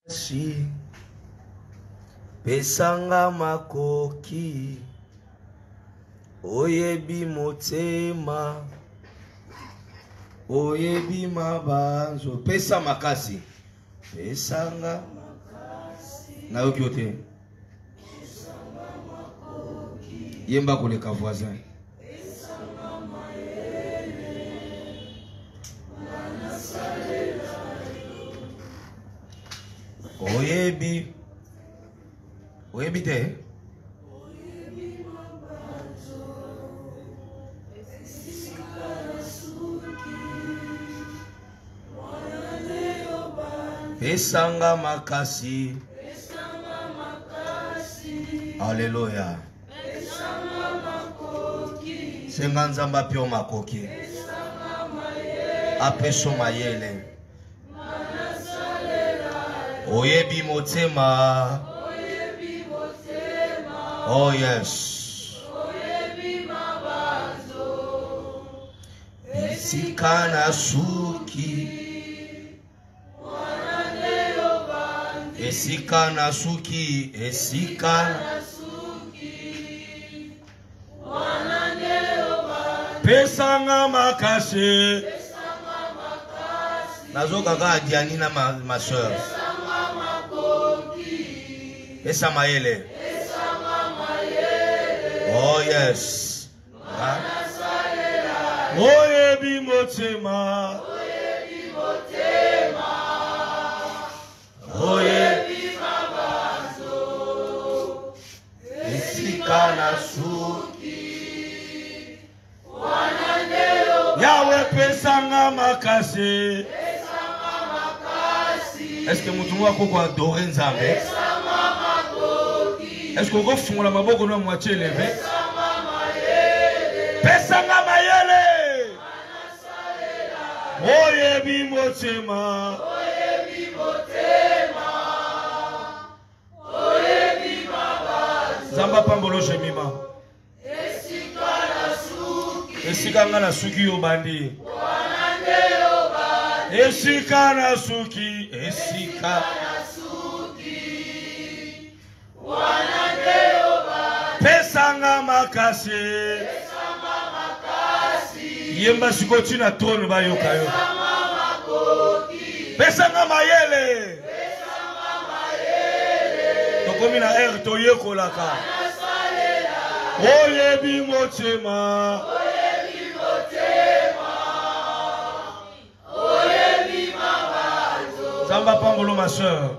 Si pesanga makoki oyebi motema oyebi mabanzo pesa makasi pesanga na okiote yemba koleka voisin oyebi oyebi te pesanga makasi Alléluia senga nzamba pio makoki apeso mayele oyebi motema oh yes esika na suki esika na suki esika pesanga makasi nazoka ka diani na ma soeur pesa mayele oh yes oyebi motema oyebi mabanzo esika na suki Yahweh pesanga makasi est-ce que mutu wako ko adorer nzambe est-ce que ko fungola maboko na moitié levé pesanga mayele oyebi motema Zamba pambolo shemima esika nga na suki yo bandi esika na suki esika pesanga makasi yemba sikoti na tone bayoka yo pesanga mayele tokomi na air toyekolaka oyebi motema Zamba pambolo ma soeur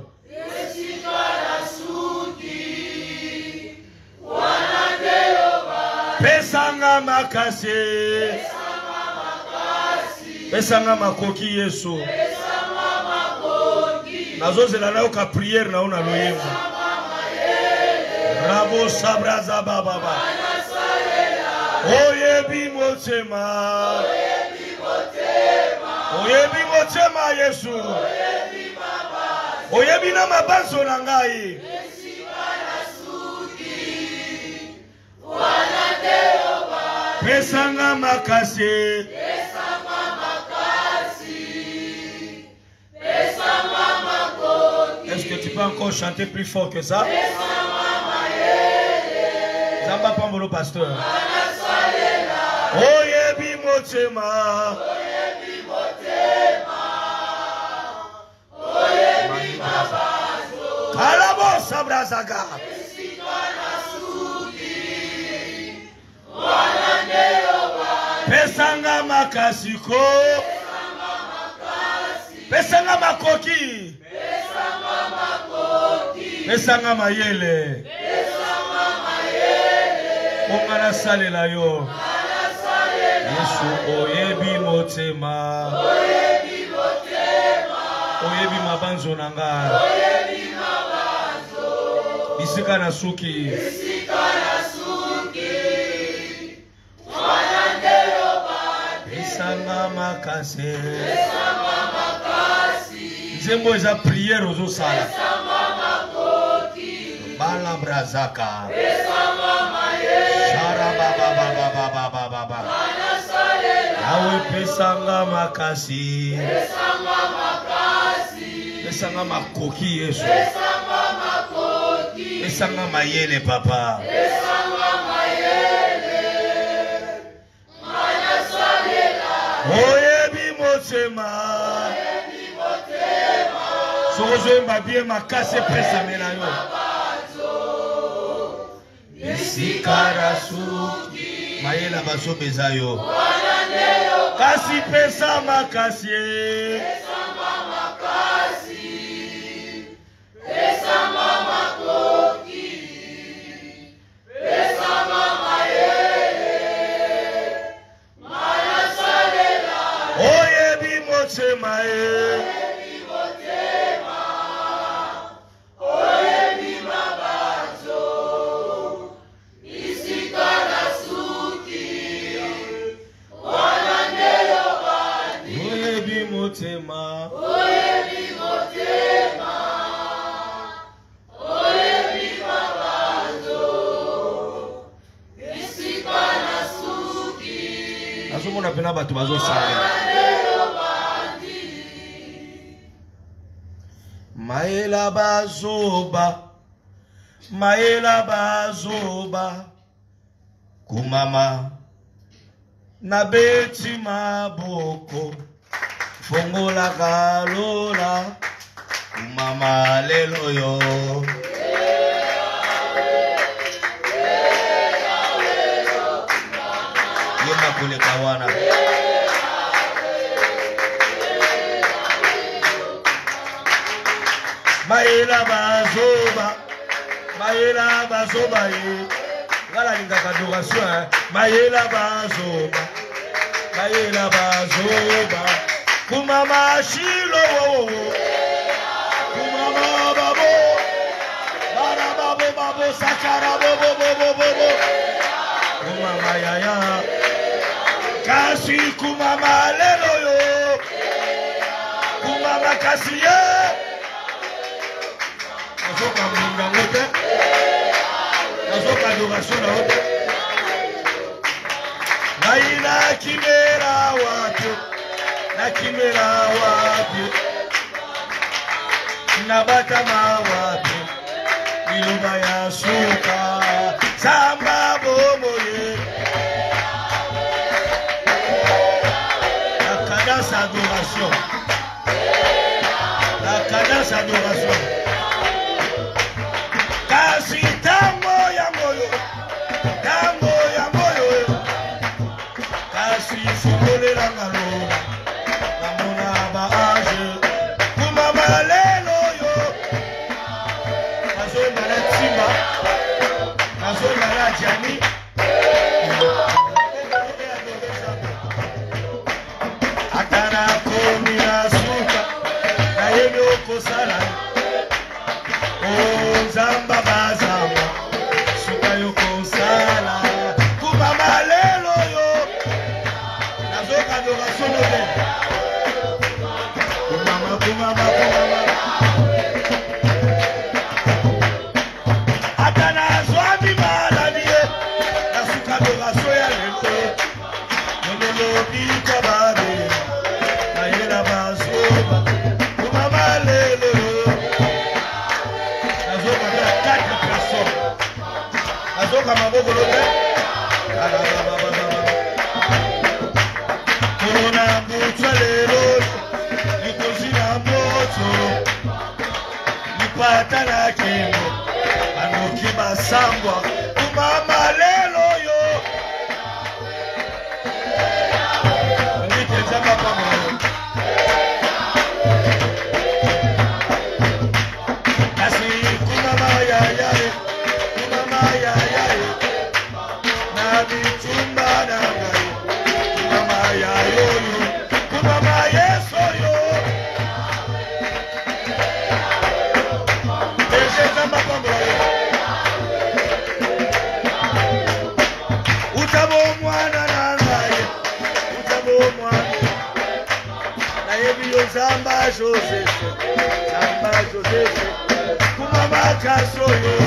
pesanga makasi pesanga makoki yesu nazozela na yoka prière na ona loyemba rabo sabraza baba oyebi motema oyebi motema yesu oyebi na mabanzo na ngai pesanga makasi est-ce que tu peux encore chanter plus fort que ça Zamba pambolo pasteur oyebi motema Kalabo sabrazaga pesanga makasiko pesanga makoki pesanga mayele ongana salela yo Yesu oyebi motema oyebi mabanzo nanga bisika na suki pesanga makasi nzembo eza prière ozosala bala brazaka shara baba Yawe pesanga makasi Pesanga makoki Yesu. Pesanga mayele papa. Oyebi motema. Sozo mbabie makase pesa melayo. Esikarasu. Mayela baso bezayo. Kasi pesa makasi. Oyebi motema Oyebi mabazo Isikarasuki Wanandeyo bani Oyebi motema Oyebi mabazo Isikarasuki Asomona pena batu bazo sanga Maela bazoba, kumama, na beti maboko, fongola kalola, kumama lelo yo. Yema kule kawana. Maela bazoba ye. Voilà l'inga adoration. Maela bazoba. Kumama shilo. Kumama babo. Bara babo sakara bobo. Kumama yaya. Kasi kumama lelo yo. Kumama kasi ye. Nazoka munga ngote. Nazoka adoration na ngote. Naina kimera wapi. Nabata mawapi. Iluba ya suka. Samba bomoye. La cadence adoration. Kasi tambo ya moyo. Kasi fumole la ngalo. Namona ba age. Kumama lelo yo. Nazo na tima. Nazo na jani. Atana komi na suka. Na yemi okosala. Zamba bazamba suka yoko sala kumama lelo yo nazoka adoration de kumama atana zwabi malanie nasuka adoration ya lelo nolo bika babe na yela bazoba kumama lelo Azoka maboko lote. Kuna mbucha lelo. Nikozina moto. Nipata na kimo. Anoki basambwa. Kumama lelo yo. Niteza papa moyo. Kasi kumama ya. Samba Joseph, kumama kasoyo.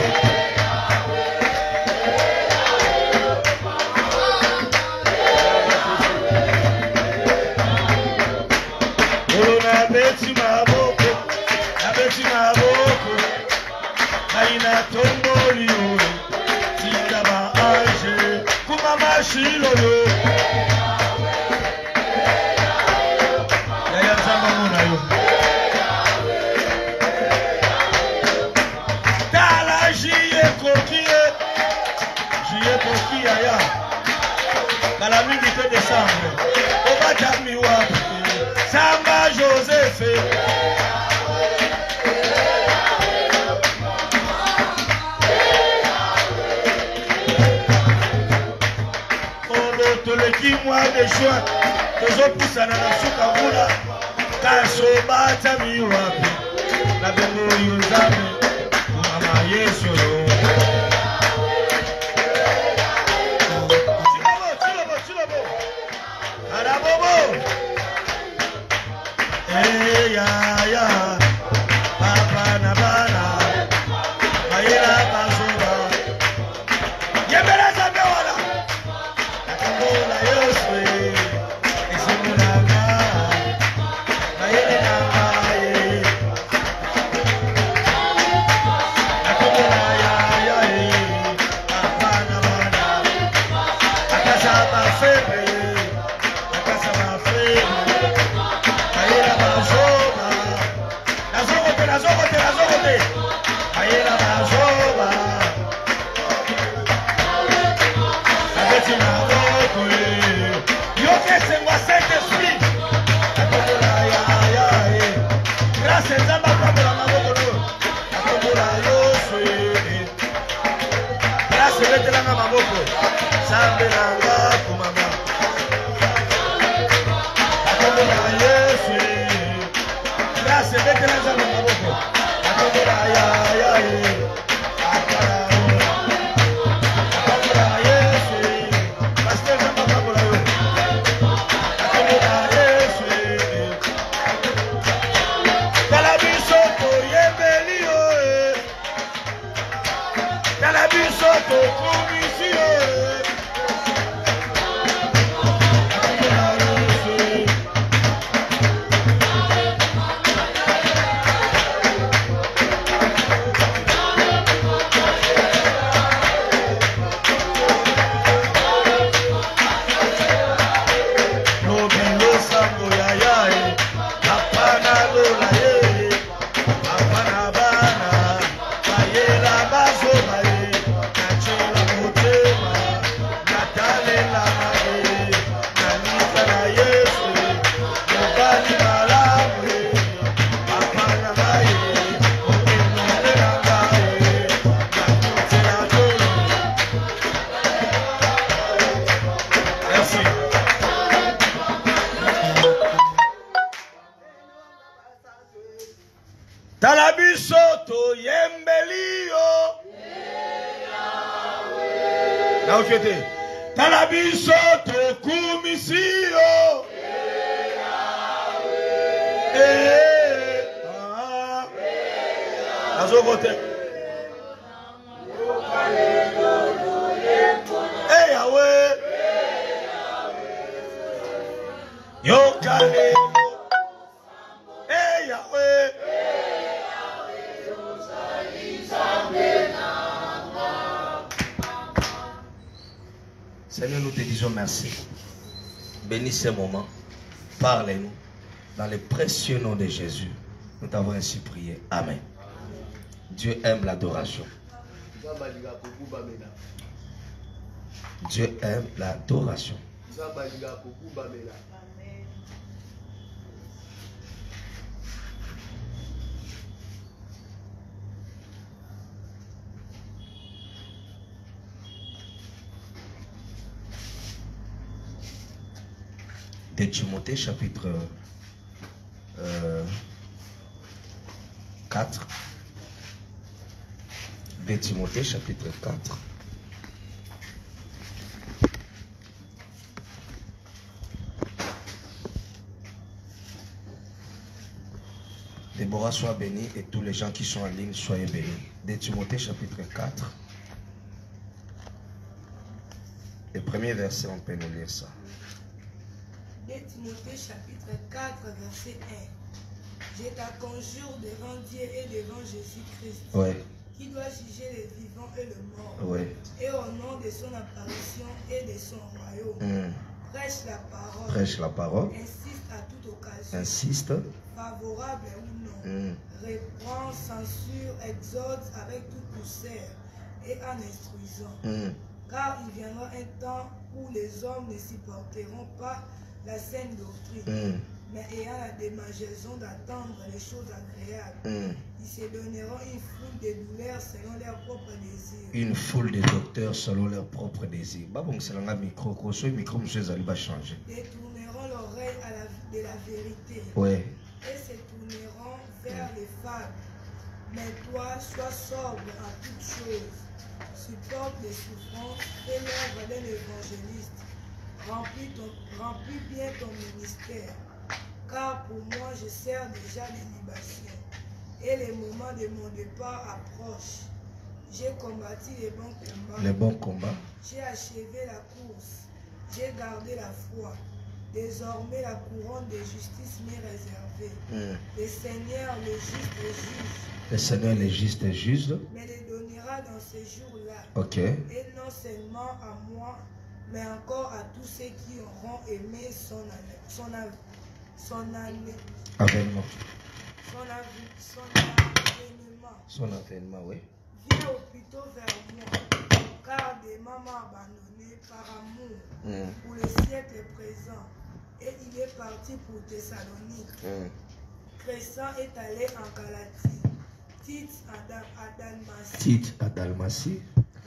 Olona beti maboko, Shiloyo. Yaya Nzamba mona yo. Tala Jiye Kokie. Jiye Kokie yaya. Dans la minute de décembre. Obata Miwapi. Samba Joseph. Toleki mois de juin, tozopusana na suka mvula kasobata miwapi na bengo yo nzambe mama Yesu yo. Chilobo arabobo ya papa na bana mayela kasoba yebela zambe wala Ola Yoswe, Esimulanga, Mayele Namaye, Akomola ya, Apana Mana, Akasa Mafebe, Mayela Mazoba, Nazogote, Mayela Mazoba, Agati Mazoba. Yo Saint-Esprit. Grâce à Zamba pour la Maroc. Grâce à la Maroc. Sambelanga Kumama. Grâce à la Maroc. Talabisoto yembelio. Now fete. Talabisoto kumisio. Azogote. Yahweh. Yokale. Yahweh. Seigneur, nous te disons merci. Bénis ces moments. Parlez-nous. Dans le précieux nom de Jésus, nous t'avons ainsi prié. Amen. Dieu aime l'adoration. Dieu aime l'adoration. De Timothée chapitre 4. De Timothée chapitre 4. Déborah soit bénie et tous les gens qui sont en ligne soyez bénis. De Timothée chapitre 4. Le premier verset, on peut nous lire ça. De Timothée chapitre 4 verset 1. Je te conjure devant Dieu et devant Jésus-Christ, ouais, qui doit juger les vivants et le mort. Oui. Et au nom de son apparition et de son royaume, prêche la parole. Prêche la parole. Insiste à toute occasion. Insiste. Favorable ou non. Reprend, censure, exhorte avec toute douceur et en instruisant. Car il viendra un temps où les hommes ne supporteront pas la saine doctrine, mais ayant la démangeaison d'attendre les choses agréables, ils se donneront une foule de douleurs selon leurs propres désirs. Une foule de docteurs selon leurs propres désirs. Détourneront l'oreille de la vérité, ouais, et se tourneront vers les fables. Mais toi, sois sobre en toutes choses, supporte les souffrances et l'œuvre d'un évangéliste. Remplis bien ton ministère, car pour moi je sers déjà les libations, et le moment de mon départ approche. J'ai combattu les bons combats. Les bons combats. J'ai achevé la course. J'ai gardé la foi. Désormais la couronne de justice m'est réservée. Le Seigneur, le juste et juge. Le Seigneur, le juste et juste. Mais le donnera dans ces jours-là. Ok. Et non seulement à moi, mais encore à tous ceux qui auront aimé son avènement. Son avènement, oui. Viens au plutôt vers moi, car des mamans abandonnées par amour pour le siècle présent. Et il est parti pour Thessalonique. Crescent est allé en Galatie. Tite à Dalmatie.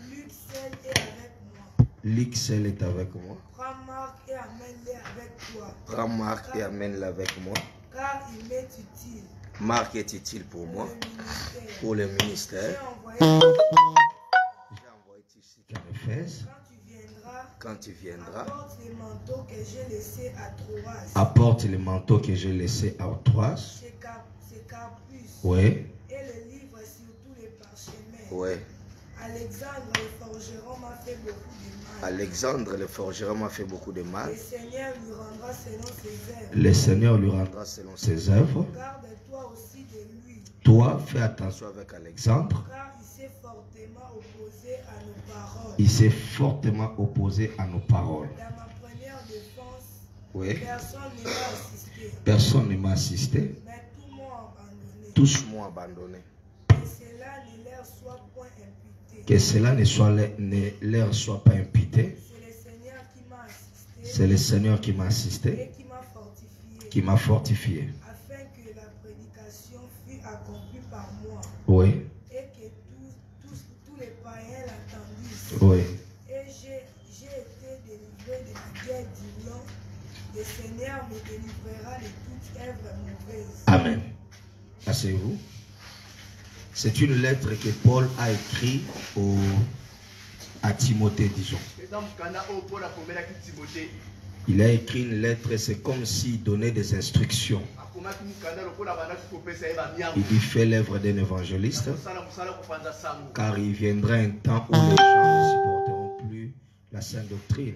Luc seul est avec moi. Luc seul est avec moi. Prends Marc et amène-les avec toi. Prends Marc et amène-le avec moi. Car il m'est utile. Marc est utile pour moi. Pour le ministère. J'ai envoyé Tite à Éphèse. Quand tu viendras, apporte les manteaux que j'ai laissés à Troas. Apporte les manteaux que j'ai laissés à Troas. C'est Carpus. Oui. Et le livre sur tous les parchemins. Oui. Alexandre le forgeron m'a fait beaucoup de mal. Alexandre le forgeron m'a fait beaucoup de mal. Le Seigneur lui rendra selon ses œuvres. Le Seigneur lui rendra selon ses œuvres. Garde-toi aussi de lui. Toi, fais attention avec Alexandre. Car il s'est fortement opposé à nos paroles. Il s'est fortement opposé à nos paroles. Dans ma première défense, oui. Personne ne m'a assisté. Personne ne m'a assisté. Mais tout m'ont abandonné. Tous m'ont abandonné. Que cela ne leur soit point imputé. Que cela ne leur soit pas imputé. C'est le Seigneur qui m'a assisté. C'est le Seigneur qui m'a assisté. Et qui m'a fortifié. Qui m'a fortifié. Afin que la prédication fût accomplie par moi. Oui. Et que tous les païens l'attendissent. Oui. Et j'ai été délivré de la guerre du lion. Le Seigneur me délivrera de toute œuvre mauvaise. Amen. Asseyez-vous. C'est une lettre que Paul a écrite à Timothée, disons. Il a écrit une lettre, c'est comme s'il donnait des instructions. Il dit fait l'œuvre d'un évangéliste, car il viendra un temps où les gens ne supporteront plus la sainte doctrine.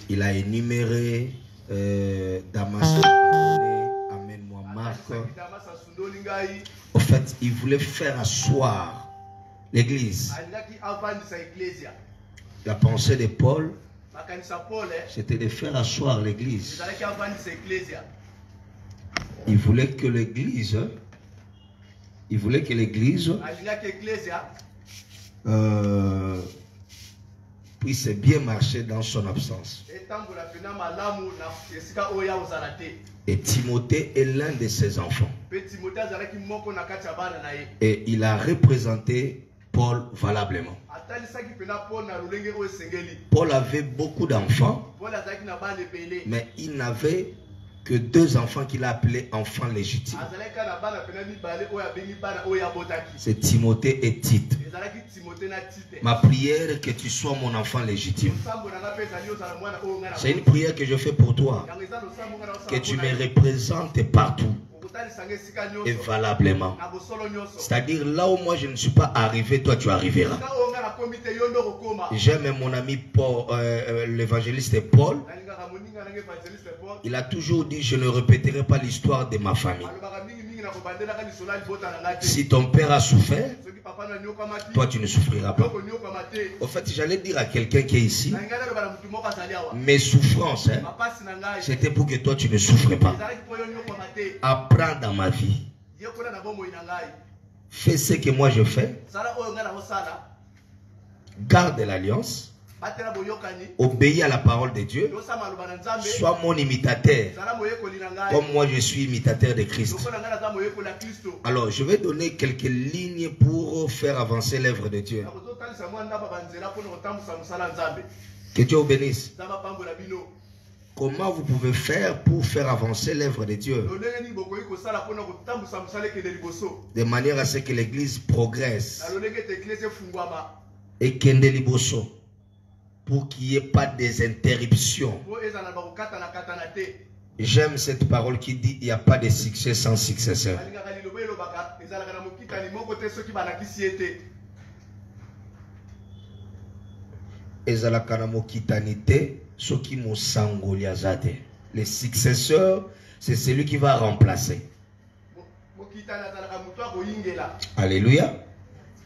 Il a énuméré Damas, amène-moi Marc. En fait, il voulait faire asseoir l'église. La pensée de Paul, c'était de faire asseoir l'église. Il voulait que l'église puisse bien marcher dans son absence. Et Timothée est l'un de ses enfants. Et il a représenté Paul valablement. Paul avait beaucoup d'enfants, mais il n'avait que 2 enfants qu'il a appelés enfants légitimes. C'est Timothée et Tite. Ma prière est que tu sois mon enfant légitime. C'est une prière que je fais pour toi. Que tu me représentes partout et valablement. C'est-à-dire là où moi je ne suis pas arrivé, toi tu arriveras. J'aime mon ami Paul, l'évangéliste Paul. Il a toujours dit, je ne répéterai pas l'histoire de ma famille. Si ton père a souffert, toi tu ne souffriras pas. Au fait, j'allais dire à quelqu'un qui est ici, mes souffrances, c'était pour que toi tu ne souffres pas. Apprends dans ma vie. Fais ce que moi je fais. Garde l'alliance. Obéis à la parole de Dieu. Sois mon imitateur. Comme moi je suis imitateur de Christ. Alors je vais donner quelques lignes pour faire avancer l'œuvre de Dieu. Que Dieu vous bénisse. Comment vous pouvez faire pour faire avancer l'œuvre de Dieu? De manière à ce que l'église progresse. Et kende liboso. Pour qu'il n'y ait pas des interruptions. J'aime cette parole qui dit il n'y a pas de succès sans successeur. Le successeur, c'est celui qui va remplacer. Alléluia.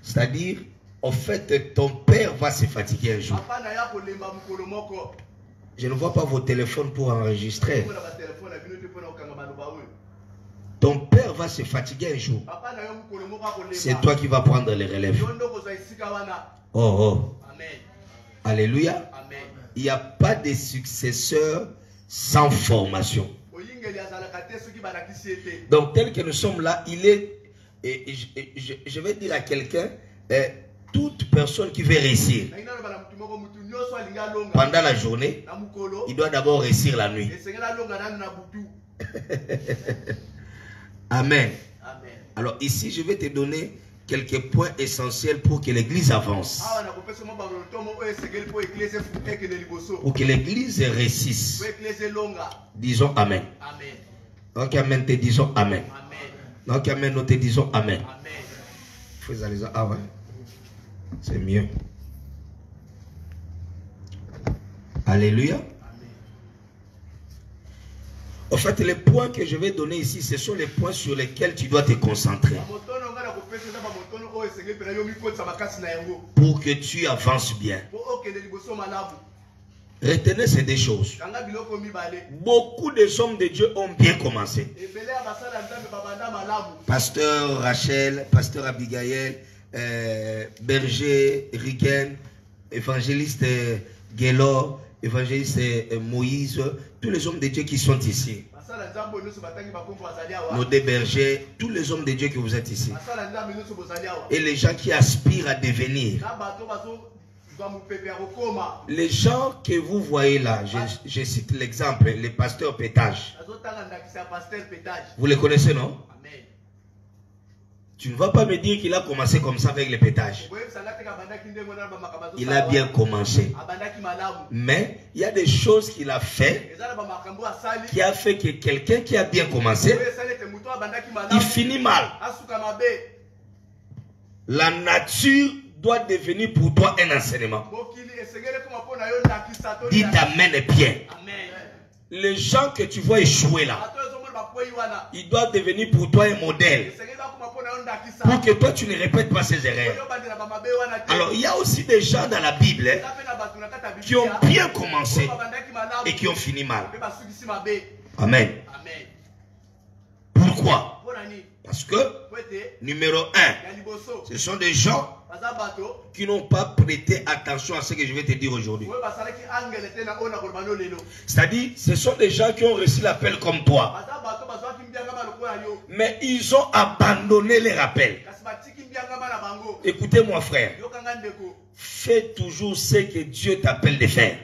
C'est-à-dire, en fait, ton père va se fatiguer un jour. Je ne vois pas vos téléphones pour enregistrer. Ton père va se fatiguer un jour. C'est toi qui vas prendre les relèves. Oh, oh. Alléluia. Il n'y a pas de successeur sans formation. Donc, tel que nous sommes là, il est... Et je vais dire à quelqu'un... toute personne qui veut réussir pendant la journée, il doit d'abord réussir la nuit. Amen. Alors ici, je vais te donner quelques points essentiels pour que l'église avance. Pour que l'église réussisse. Disons Amen. Donc Amen, te disons Amen. Donc Amen, nous te disons Amen. C'est mieux. Alléluia. En fait, les points que je vais donner ici, ce sont les points sur lesquels tu dois te concentrer. Pour que tu avances bien. Retenez ces deux choses. Beaucoup de hommes de Dieu ont bien commencé. Pasteur Rachel, pasteur Abigail, Berger, Rigen, évangéliste Guélor, évangéliste Moïse, tous les hommes de Dieu qui sont ici. Nos deux bergers, tous les hommes de Dieu que vous êtes ici. Et les gens qui aspirent à devenir. Les gens que vous voyez là, je cite l'exemple, les pasteurs pétage. Vous les connaissez, non? Tu ne vas pas me dire qu'il a commencé comme ça avec les pétages. Il a bien commencé. Mais il y a des choses qu'il a fait qui a fait que quelqu'un qui a bien commencé, il finit mal. La nature doit devenir pour toi un enseignement. Dis Amen et bien. Les gens que tu vois échouer là, ils doivent devenir pour toi un modèle. Pour que toi tu ne répètes pas ces erreurs. Alors il y a aussi des gens dans la Bible qui ont bien commencé et qui ont fini mal. Amen. Pourquoi? Parce que numéro 1, ce sont des gens qui n'ont pas prêté attention à ce que je vais te dire aujourd'hui. C'est-à-dire, ce sont des gens qui ont reçu l'appel comme toi. Mais ils ont abandonné les rappels. Écoutez-moi, frère. Fais toujours ce que Dieu t'appelle de faire.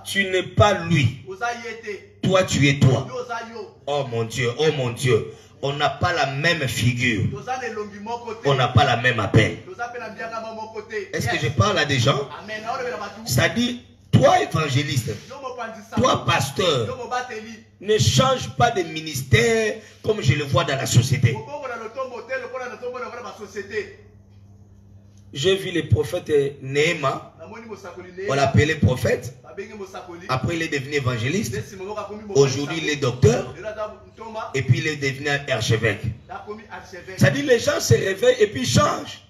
Tu n'es pas lui. Toi, tu es toi. Oh mon Dieu, oh mon Dieu. On n'a pas la même figure. On n'a pas la même appel. Est-ce que je parle à des gens? C'est-à-dire, toi évangéliste, toi pasteur, ne change pas de ministère comme je le vois dans la société. J'ai vu le prophète Néhéma. On l'appelait prophète. Après, il est devenu évangéliste. Aujourd'hui, il est docteur. Et puis, il est devenu archevêque. Ça dit, les gens se réveillent et puis ils changent.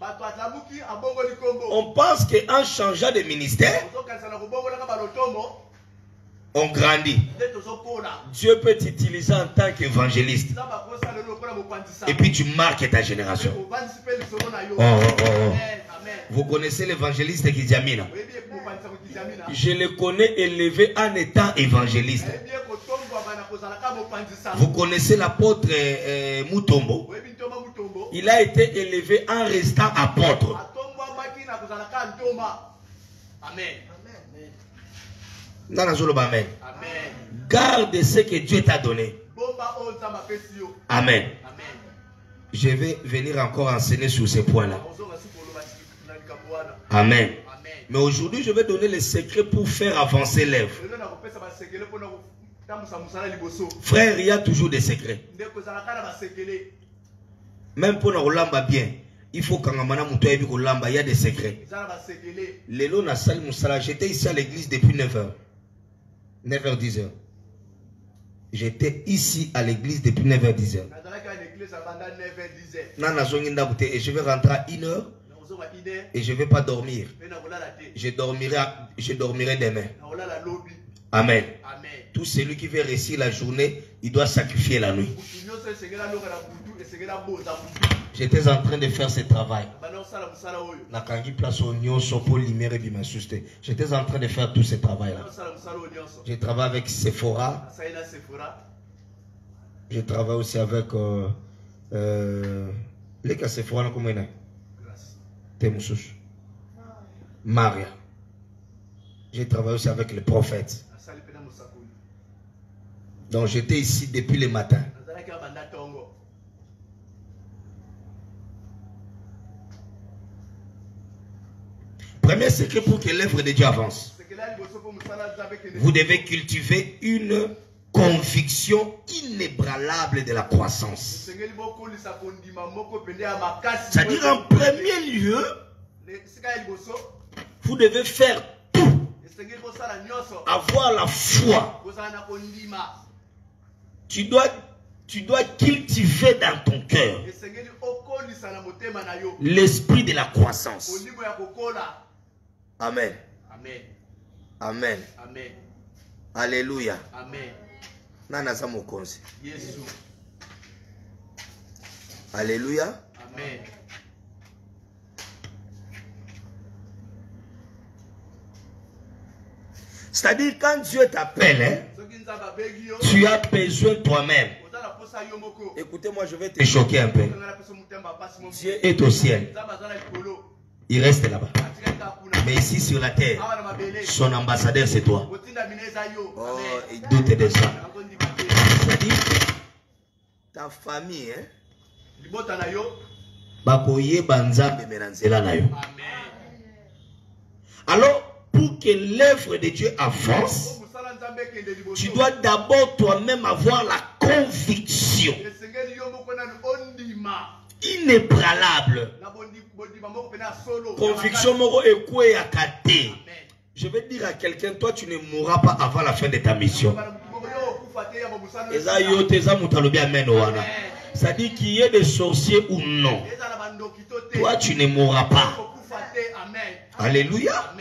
On pense qu'en changeant de ministère, on grandit. Dieu peut t'utiliser en tant qu'évangéliste. Et puis tu marques ta génération. Vous connaissez l'évangéliste Kidjamina? Je le connais élevé en étant évangéliste. Vous connaissez l'apôtre Mutombo? Il a été élevé en restant apôtre. Amen. Amen. Garde ce que Dieu t'a donné. Amen. Je vais venir encore enseigner sur ces points-là. Amen. Mais aujourd'hui, je vais donner les secrets pour faire avancer l'œuvre. Frère, il y a toujours des secrets. Même pour nous lamba bien, il faut qu'il y a des secrets. J'étais ici à l'église depuis 9h. 9h, 10h. J'étais ici à l'église depuis 9h, 10h. Et je vais rentrer à 1h. Et je ne vais pas dormir. Je dormirai demain. Amen. Tout celui qui veut réussir la journée, il doit sacrifier la nuit. J'étais en train de faire ce travail. J'étais en train de faire tout ce travail-là. Je travaille avec Sephora. Je travaille aussi avec les Sephora, comment il est? Maria. Je travaille aussi avec les prophètes. Donc j'étais ici depuis le matin. Premier secret pour que l'œuvre de Dieu avance. Vous devez cultiver une conviction inébranlable de la croissance. C'est-à-dire en premier lieu, vous devez faire tout. Avoir la foi. Tu dois cultiver dans ton cœur l'esprit de la croissance. Amen. Amen. Amen. Amen. Alléluia. Amen. Nana Mokonzi. Alléluia. Amen. C'est-à-dire quand Dieu t'appelle, tu as besoin toi-même. Écoutez-moi, je vais te choquer un peu. Dieu est au ciel. Il reste là-bas. Mais ici sur la terre, son ambassadeur c'est toi. Oh, il doute de ça. C'est-à-dire, ta famille, alors, pour que l'œuvre de Dieu avance, tu dois d'abord toi-même avoir la conviction inébranlable. Conviction moro ekwe akate. Je vais dire à quelqu'un, toi tu ne mourras pas avant la fin de ta mission. Ça dit qu'il y ait des sorciers ou non. Toi tu ne mourras pas. Alléluia.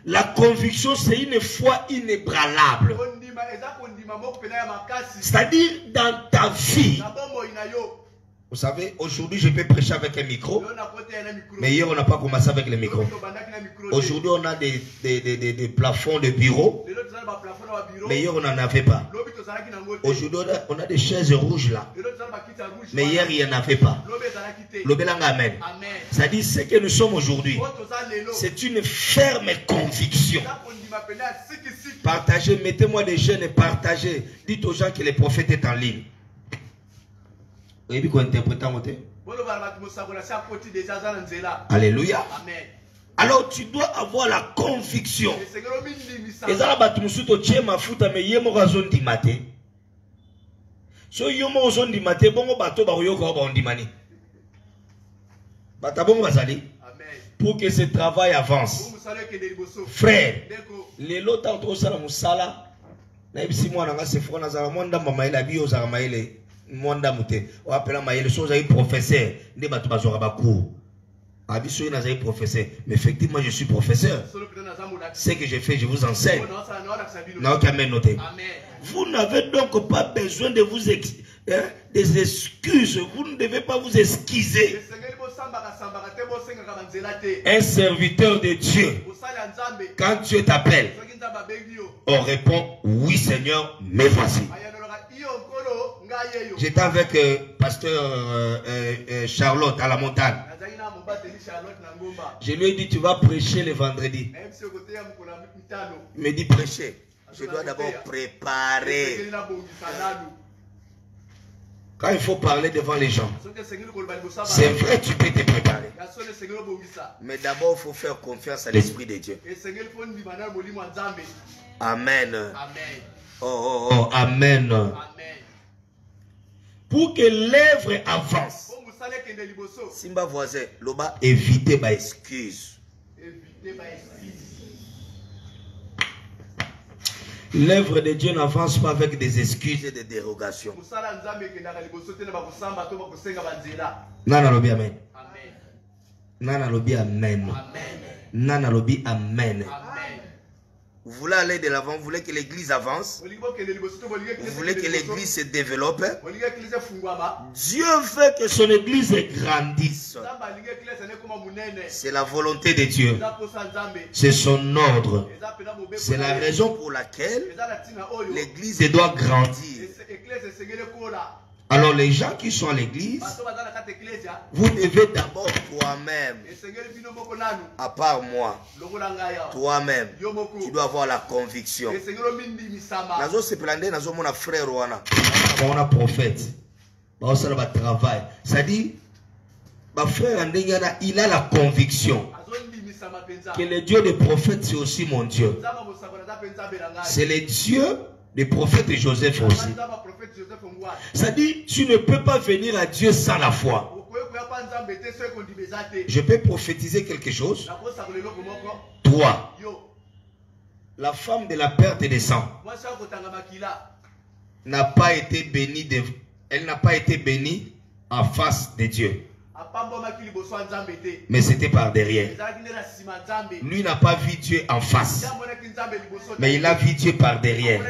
La conviction c'est une foi inébranlable. C'est-à-dire dans ta vie. Vous savez, aujourd'hui je peux prêcher avec un micro, mais hier on n'a pas commencé avec le micro. Aujourd'hui on a des plafonds de bureau, mais hier on n'en avait pas. Aujourd'hui on a des chaises rouges là, mais hier il n'y en avait pas. Amen. Ça dit ce que nous sommes aujourd'hui, c'est une ferme conviction. Partagez, mettez-moi des jeunes et partagez. Dites aux gens que le prophète est en ligne. Alléluia. Alors tu dois avoir la conviction. pour que ce travail avance. Frère, les lots d'entre ça, la moussala, si moi, on a ce front, on a mon dame, maïla, bio, on a maïle, mon dame, on appelle maïle, chose à professeur, ne bat pas sur Abakou. Abisso, il a professeur. Mais effectivement, je suis professeur. Ce que j'ai fait, je vous enseigne. Vous n'avez donc pas besoin de vous des excuses. Vous ne devez pas vous excuser. Un serviteur de Dieu, quand Dieu t'appelle, on répond oui Seigneur, me voici. J'étais avec pasteur Charlotte à la montagne. Je lui ai dit tu vas prêcher le vendredi. Il me dit prêcher. Je dois d'abord préparer. Quand il faut parler devant les gens, c'est vrai, tu peux te préparer. Mais d'abord, il faut faire confiance à l'Esprit de Dieu. Amen. Oh, amen. Pour que l'œuvre avance, Simba voisin, Loba, évitez ma excuse. L'œuvre de Dieu n'avance pas avec des excuses et des dérogations. Nana lobi amen. Nana lobi amen. Nana lobi amen. Vous voulez aller de l'avant, vous voulez que l'église avance, vous voulez que l'église se développe. Dieu veut que son église grandisse. C'est la volonté de Dieu. C'est son ordre. C'est la raison pour laquelle l'église doit grandir. Alors les gens qui sont à l'église, vous devez d'abord toi-même, à part moi, toi-même, tu dois avoir la conviction. Nazo se plaindre, nazo mon frère wana, on a prophète, on a travail. Ça dit, ma frère Andengana, il a la conviction que le Dieu des prophètes c'est aussi mon Dieu. C'est le Dieu des prophètes Joseph aussi. Ça dit, tu ne peux pas venir à Dieu sans la foi. Je peux prophétiser quelque chose. Toi, la femme de la perte des sangs, n'a pas été bénie elle n'a pas été bénie en face de Dieu. Mais c'était par derrière. Lui n'a pas vu Dieu en face, mais il a vu Dieu par derrière.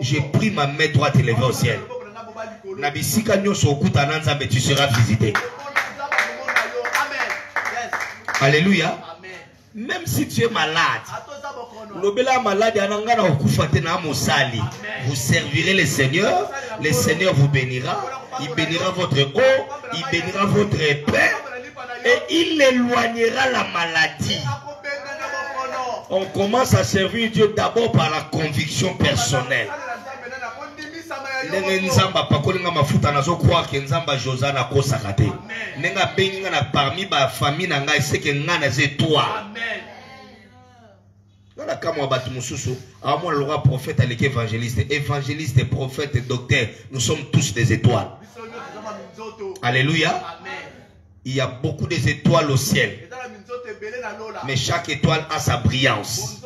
J'ai pris ma main droite élevée au ciel. Tu seras visité. Alléluia. Même si tu es malade, vous servirez le Seigneur vous bénira, il bénira votre eau, il bénira votre paix et il éloignera la maladie. On commence à servir Dieu d'abord par la conviction personnelle. Prophète, évangéliste, prophète, docteur, nous sommes tous des étoiles. Alléluia. Il y a beaucoup d'étoiles au ciel, mais chaque étoile a sa brillance.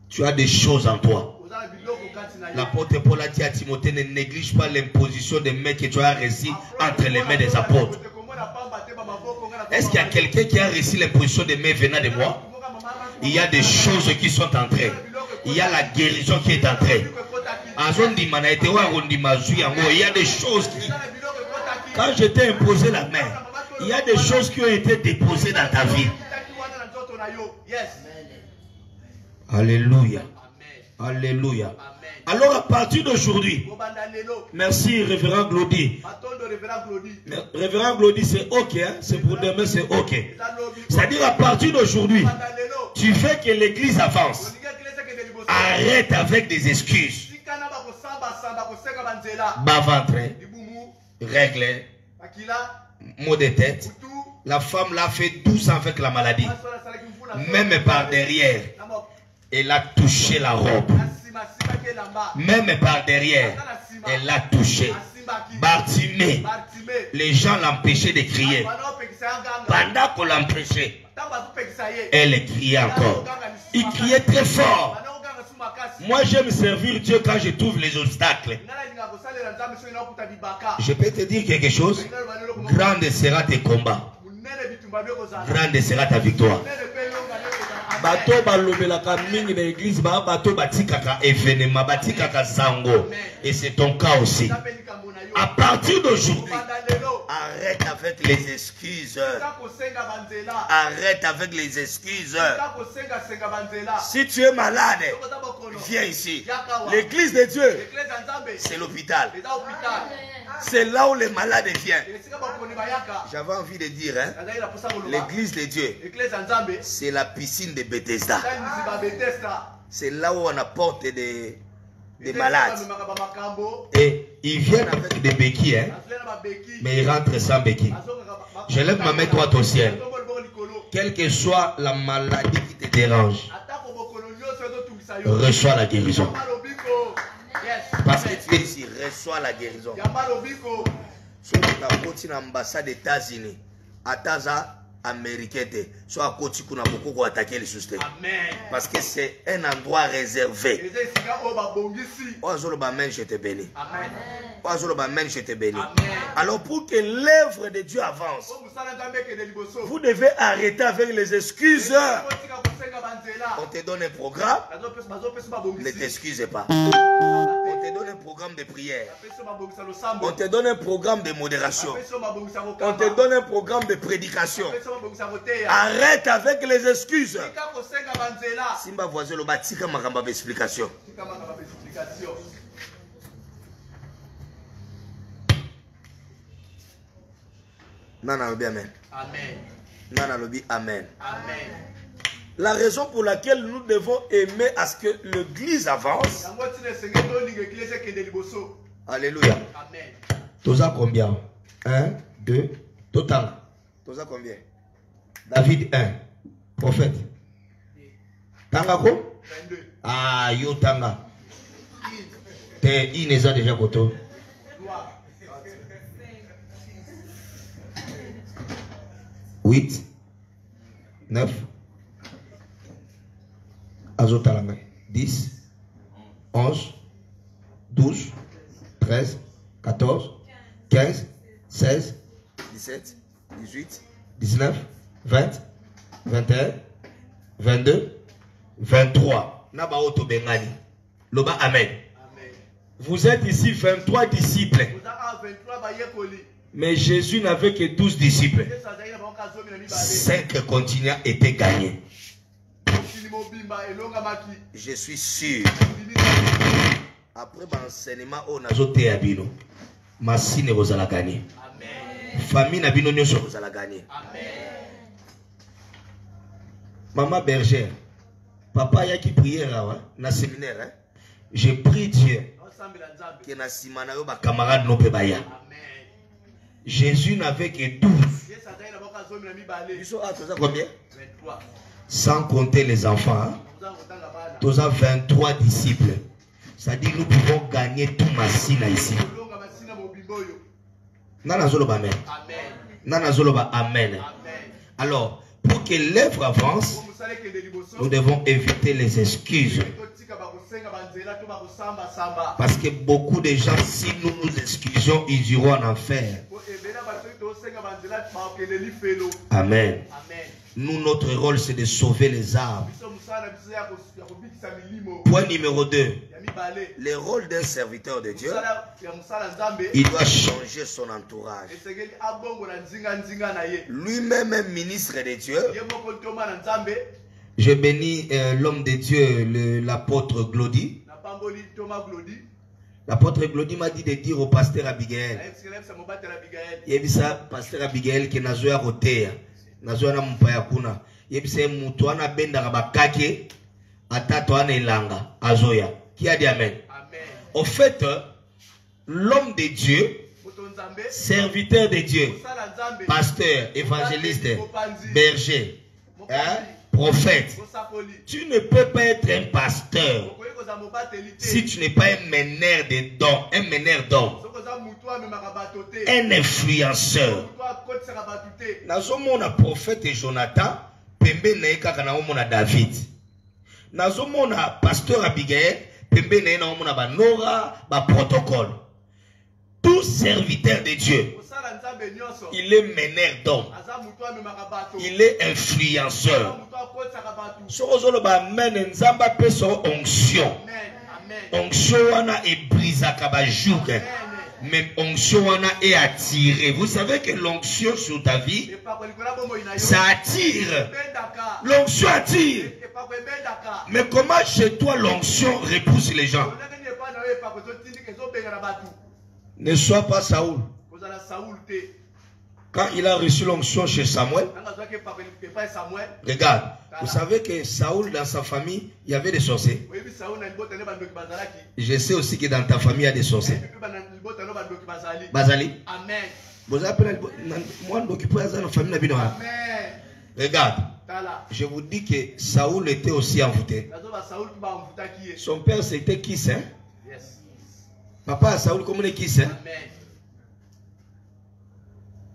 Tu as des choses en toi. L'apôtre Paul a dit à Timothée, ne néglige pas l'imposition des mains que tu as reçues entre les mains des apôtres. Est-ce qu'il y a quelqu'un qui a reçu l'imposition des mains venant de moi? Il y a des choses qui sont entrées. Il y a la guérison qui est entrée. Il y a des choses qui... Quand je t'ai imposé la main, il y a des choses qui ont été déposées dans ta vie. Alléluia. Alléluia. Alors à partir d'aujourd'hui, merci révérend Glody. Révérend Glody, c'est ok, hein? C'est pour demain, c'est ok. C'est-à-dire à partir d'aujourd'hui, tu veux que l'église avance. Arrête avec des excuses. Bas ventre, règle, maux de tête. La femme l'a fait 12 ans avec la maladie. Même par derrière, elle a touché la robe. Même par derrière, elle l'a touché. Bartimée, les gens l'empêchaient de crier. Pendant qu'on l'empêchait, elle criait encore. Il criait très fort. Moi, j'aime servir Dieu quand je trouve les obstacles. Je peux te dire quelque chose. Grande sera tes combats. Grande sera ta victoire. Bato balobelaka mingi na église ba bato batikaka événement batikaka sango et c'est ton cas aussi. À partir d'aujourd'hui, arrête avec les excuses. Arrête avec les excuses. Si tu es malade, viens ici. L'église de Dieu, c'est l'hôpital. C'est là où les malades viennent. J'avais envie de dire, hein, l'église de Dieu, c'est la piscine de Bethesda. C'est là où on apporte des malades. Et ils viennent avec des béquilles, hein, mais ils rentrent sans béquilles. Je lève ma main droite au ciel. Quelle que soit la maladie qui te dérange, reçois la guérison. Parce que tu es ici, reçois la guérison. Si tu as côté l'ambassade des États-Unis, à Taza, américain, soit à côté qu'on a beaucoup attaqué les souscrits. Parce que c'est un endroit réservé. Je te bénis. Je te bénis. Alors pour que l'œuvre de Dieu avance, vous devez arrêter avec les excuses. On te donne un programme, ne t'excuse pas. On te donne un programme de prière. On te donne un programme de modération. On te donne un programme de prédication. Arrête avec les excuses. Simba voisin le batika makamba explication. Nana lobi amen. Amen. Nana lobi amen. Amen. La raison pour laquelle nous devons aimer à ce que l'église avance. Alléluia. Amen. Toza combien? 1, 2, total. Toza combien? David 1, prophète. Tanga ko? 22. Ah, yo tanga. Te ineza déjà koto. 8, 9. Azotalanga. 10, 11, 12, 13, 14, 15, 16, 17, 18, 19, 20, 21, 22, 23. Naba auto bengali. Loba amen. Vous êtes ici 23 disciples. Mais Jésus n'avait que 12 disciples. 5 continents étaient gagnés. Je suis sûr. Après l'enseignement, on a zoté à Bino. Massine vous allez gagner. Famille n'a Bino vous allez gagner. Maman bergère, papa y a qui prière là, dans le séminaire. Hein? Je prie Dieu que na simana yo ba camarade no pe baya. Jésus n'avait que 12. Combien? 23. Sans compter les enfants. Hein? Tous 23 disciples. C'est-à-dire nous pouvons gagner tout Massina ici. Nana Zoloba amen. Nana Zoloba amen. Alors, pour que l'œuvre avance, nous devons éviter les excuses. Parce que beaucoup de gens, si nous nous excusons, ils iront en enfer. Amen. Nous, notre rôle, c'est de sauver les âmes. Point numéro 2. Le rôle d'un serviteur de Dieu, il doit changer son entourage. Lui-même est ministre de Dieu. Je bénis l'homme de Dieu, l'apôtre Glody. L'apôtre Glody m'a dit de dire au pasteur Abigail. Il a dit ça, pasteur Abigail, qui n'a pas roté. Nazoa na mpaya kuna. Yebise mutu ana benda kabakake atato ana ilanga azoya. Qui a dit amen? Au fait, l'homme de Dieu, serviteur de Dieu, pasteur, évangéliste, berger, hein, prophète, tu ne peux pas être un pasteur si tu n'es pas un meneur de dons, un influenceur. nazomona prophète Jonathan pembe na kaka na omona David nazomona pasteur Abigail pembe na na omona ba Nora ba protocole. Tout serviteur de Dieu, il est meneur d'homme, il est influenceur. Onction wana e brisa kabajouk, mais onction wana est attiré. Vous savez que l'onction sur ta vie, ça attire. L'onction attire. Mais comment chez toi l'onction repousse les gens? Ne sois pas Saoul. Quand il a reçu l'onction chez Samuel, regarde, vous savez que Saoul, dans sa famille, il y avait des sorciers. Je sais aussi que dans ta famille, il y a des sorciers. Bazali. Regarde, je vous dis que Saoul était aussi envoûté. Son père, c'était qui, hein? Papa Saoul, comment est-ce qu'il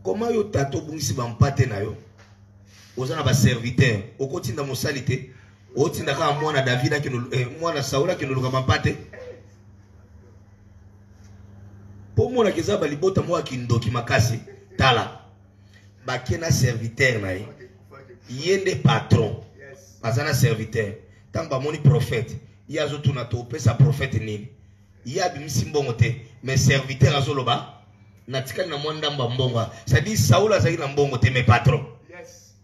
comment yo tato bungisi bampate na yo? Ozana ba serviteur, okotinda mosalite, otinda ka mwana David akino mwana Saoul akino luka bampate. Po mona keza ba libota mo akindoki makasi, tala. Bakena serviteur na ye. Yende patron. Azana serviteur. Tamba moni prophète, yazo tuna to pesa prophète nini? Il y a des mais serviteur à Zoloba, Natikal na mwanda mbonga. Ça dit Saoul a zaki na mbongo te mes patrons. Yes.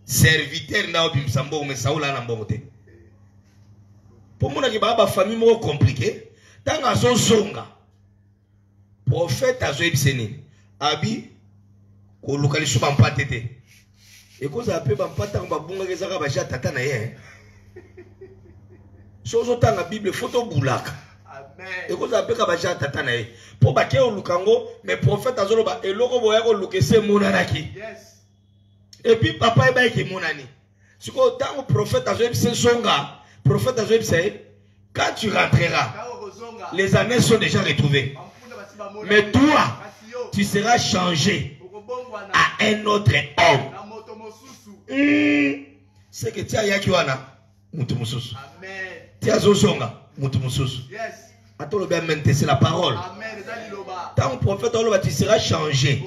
Serviteur na obi msambongo mais Saoul a na mbongo te. Pour moi, il y a une famille compliquée. Tant à son songa, prophète a joué Bseni, Abi, ko localisé sur Bampatete. Et quand ça appelle Bampata, on va bonga les arabes à Tata naye. Chose autant la Bible, photo boulak. Et quand ça appelle Kabaja Tata naye. Pour baquer au Lukango, mais prophète a zoloba et l'oro voyage au Lukese monanaki. Et puis papa est baïki monani. Ce qu'au temps où prophète a joué songa, prophète a joué quand tu rentreras, les années sont déjà retrouvées. Mais toi, tu seras changé à un autre homme. C'est que tu as yakiwana, mutumususu. Tu as zozonga, mutumususu. C'est la parole. Tant prophète, tu seras changé.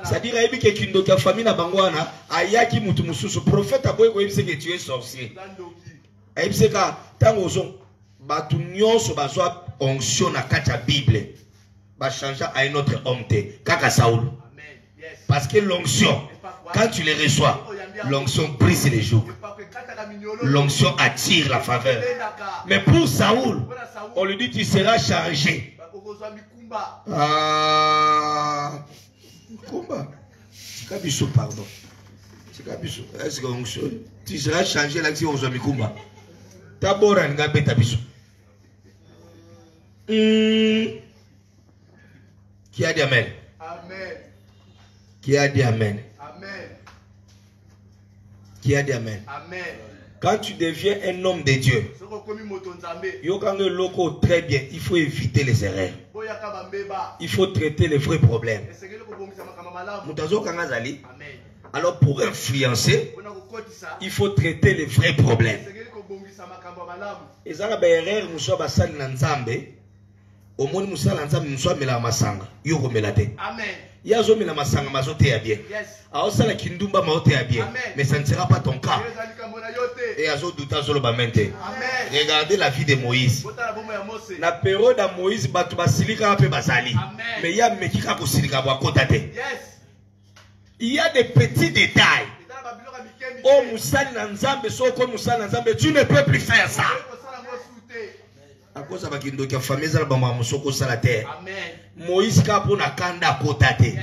C'est-à-dire que ta famille n'a bangwana, ayaki mutumususu. Prophète a beau que tu es sorcier. Et c'est quand tant ozon, batu nyonso bazwa onction na kacha Bible. Va changer à un autre homme te kaka Saoul. Parce que l'onction, quand tu les reçois, l'onction brise les jours. L'onction attire la faveur. Mais pour Saoul, on lui dit tu seras changé. Ah, Kumba. C'est pardon. Est-ce que tu seras changé là-dessus aux amis Kumba? Tabora ngabe tabiso. Qui a dit amen? Amen. Qui a dit amen? Amen. Qui a dit amen? Amen. Quand tu deviens un homme de Dieu, très bien, il faut éviter les erreurs. Il faut traiter les vrais problèmes. Alors pour influencer, il faut traiter les vrais problèmes. Et ça, erreur, nous sommes au monde musala nzambe muswa mela masanga yoko melate amen yazo mela masanga mazote ya bien alors ça la kindumba maote ya bien mais ça ne sera pas ton cas et yazo douta zolo ba mente amen. Regardez la vie de Moïse na période de Moïse batu basilika pe basali mais ya mekika ko silika ba kotate il y a des petits détails oh musali na nzambe soko musali na nzambe tu ne peux plus faire ça. À cause de la famille, la terre. Moïse kapona kanda kotate.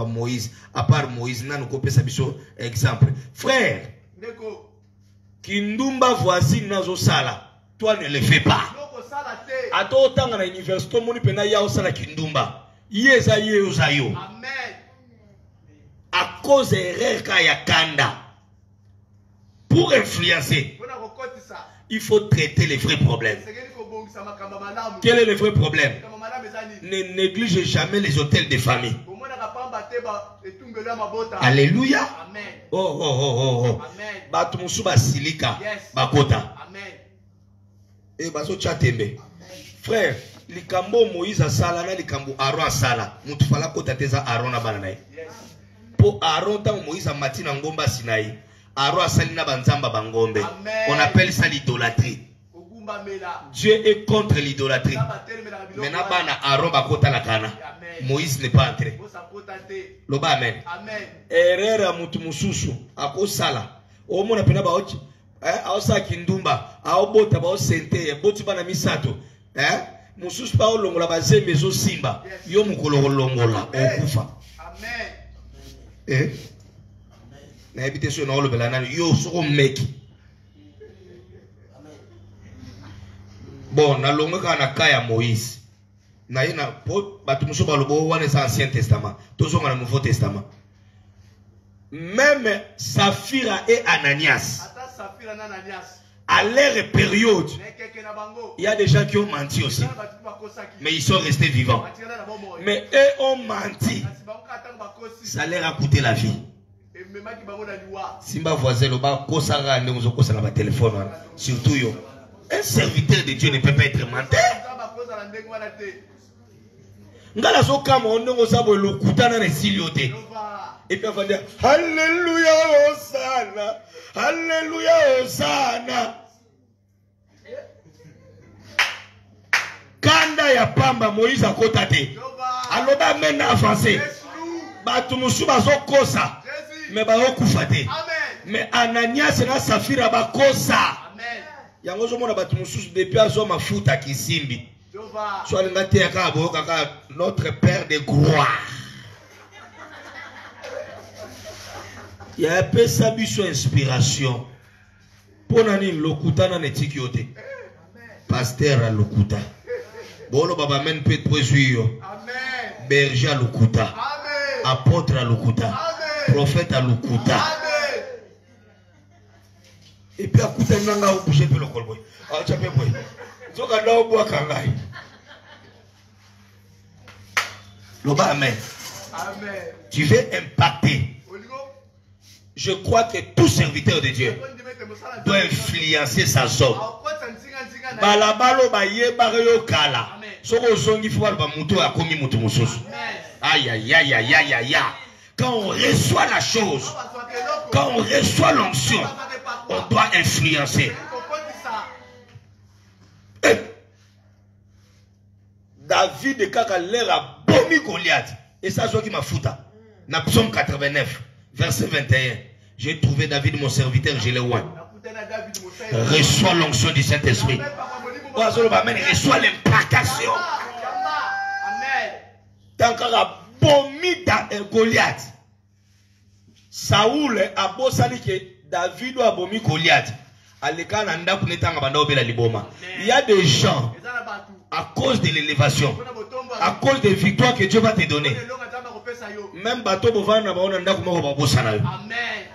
Moïse, à part Moïse, n'a nous sa biso exemple. Frère, Kindumba voisine nazo sala, toi ne le fais pas. À toi autant à l'université, mon pena ya osala Kindumba. Yeza ye ozayo. Amen. À cause de l'erreur kaya kanda. Pour influencer. Il faut traiter les vrais problèmes. Quel est le vrai problème? Ne néglige jamais les hôtels de famille. Alléluia. Oh. Batumusu basilika. Bakota. Et baso chatembe. Frère, likambo Moïse a sala na likambo Aaron a sala. Mutu fala kota teza Aaron na bananaï. Pour Aaron tant Moïse a mati na ngomba Sinaï. Aaron a sali na banzamba bangombe. On appelle ça l'idolâtrie. Dieu est contre l'idolâtrie. Maintenant bana Aaron bakota la kana. Moïse n'est pas entré. Loba amen. Erreur a mutu mususu ako sala. O mona pena ba ochi. Aosa kindumba, aobota ba osente, boti bana misato. Mususu pa olongola bazembe zo simba. Yo mukolo longola okufa. Amen. Na ebite so na olobela nani yo soko meki. Bon, na longo kana kaya Moïse. Na yena pot batu muso ba lobo wana sa Ancien Testament. Tozo na Nouveau Testament. Même Saphira et Ananias. À leur période, il y a des gens qui ont menti aussi. Mais ils sont restés vivants. Mais eux ont menti. Ça leur a coûté la vie. Simba voisin, le bas, téléphone. Surtout, un serviteur de Dieu ne peut pas être menteur. Et puis on va dire Alléluia Hosanna, Alléluia Hosanna. Kanda ya pamba Moïse a kotate. Aloba mena avancé. Batumusu bazo kosa. Mais ba okufate. Mais Ananias na Saphira ba kosa. Yango zo mona batumusu depuis azo mafuta kisimbi. Soit le ngate ya kabo kaka notre Père de gloire. Il y a un peu sa biso inspiration. Pour nani lokuta na netiki yote. Pasteur à lokuta. Bolo baba men peut poesuyo. Amen. Berger à lokuta. Amen. Apôtre à lokuta. Amen. Prophète à lokuta. Amen. Et puis à kuta nanga au bouger pe le kolboy. Ah chapé boy. Zoka da au bois kangai. Loba amen. Amen. Tu veux impacter. Je crois que tout serviteur de Dieu doit influencer sa zone. Balabalo ba yebareyo kala. Soko zongi fwa ba muto akomi muto mususu. Aïe aïe aïe aïe aïe aïe. Quand on reçoit la chose, quand on reçoit l'onction, on doit influencer. David kaka l'air a bomi Goliath. Et ça soit qui m'a fouta. Na psaume 89. Verset 21. J'ai trouvé David mon serviteur, je l'ai oint. Reçois l'onction du Saint-Esprit. Reçois l'implantation. Tant qu'on a bomi Goliath. Saoul a bossali que David a bomi Goliath. Il y a des gens, à cause de l'élévation, à cause des victoires que Dieu va te donner, même bateau bovana baona ndako moko babosana yo. Amen.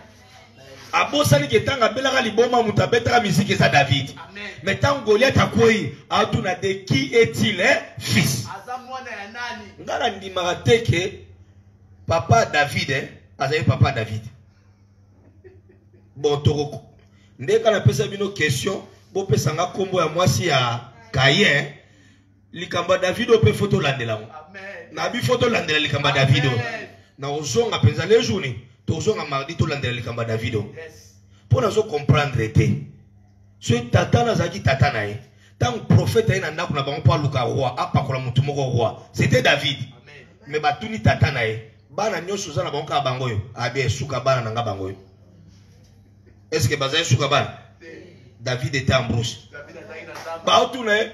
Abosani ke tanga belaka liboma mutabeta musique ça David. Amen. Mais tant Goliath akoi atuna de qui est-il fils? Azamwana ya nani? Ngala ndimaka teke papa David azali papa David. Bon toroko. Ndeka na pesa bino question, bo pesa nga kombo ya mwasi ya Kayen. Likamba David ope photo landela. Amen. Na bi photo landela likamba David. Na ozonga penza les journées. To ozonga mardi to landela likamba David. Yes. Pour nous comprendre te. Ce tata na zaki tata na ye. Tant prophète ina ndako na bango pa luka roi, apa kola mutu moko roi. C'était David. Amen. Mais batuni tata na ye. Bana nyoso za na bango ka bango yo. Abi suka bana na nga bango yo. Est-ce que bazaye suka bana? David était en brousse. Ba otuna ye.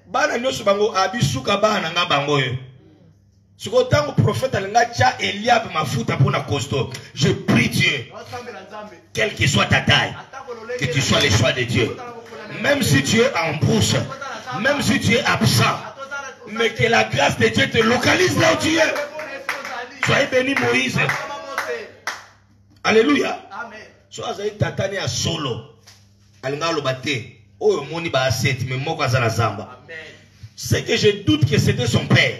Bana nyoso bango abi suka bana nga bango yo. Siko tango prophète alinga cha Eliab mafuta pour na costaud. Je prie Dieu. Quelle que soit ta taille, que tu sois le choix de Dieu. Même si tu es en brousse, même si tu es absent, mais que la grâce de Dieu te localise là où tu es. Soyez béni Moïse. Alléluia. Amen. Soyez tatane à solo. Alinga lobate. Oh moni ba aset mais moko azala zamba. Amen. C'est que je doute que c'était son père.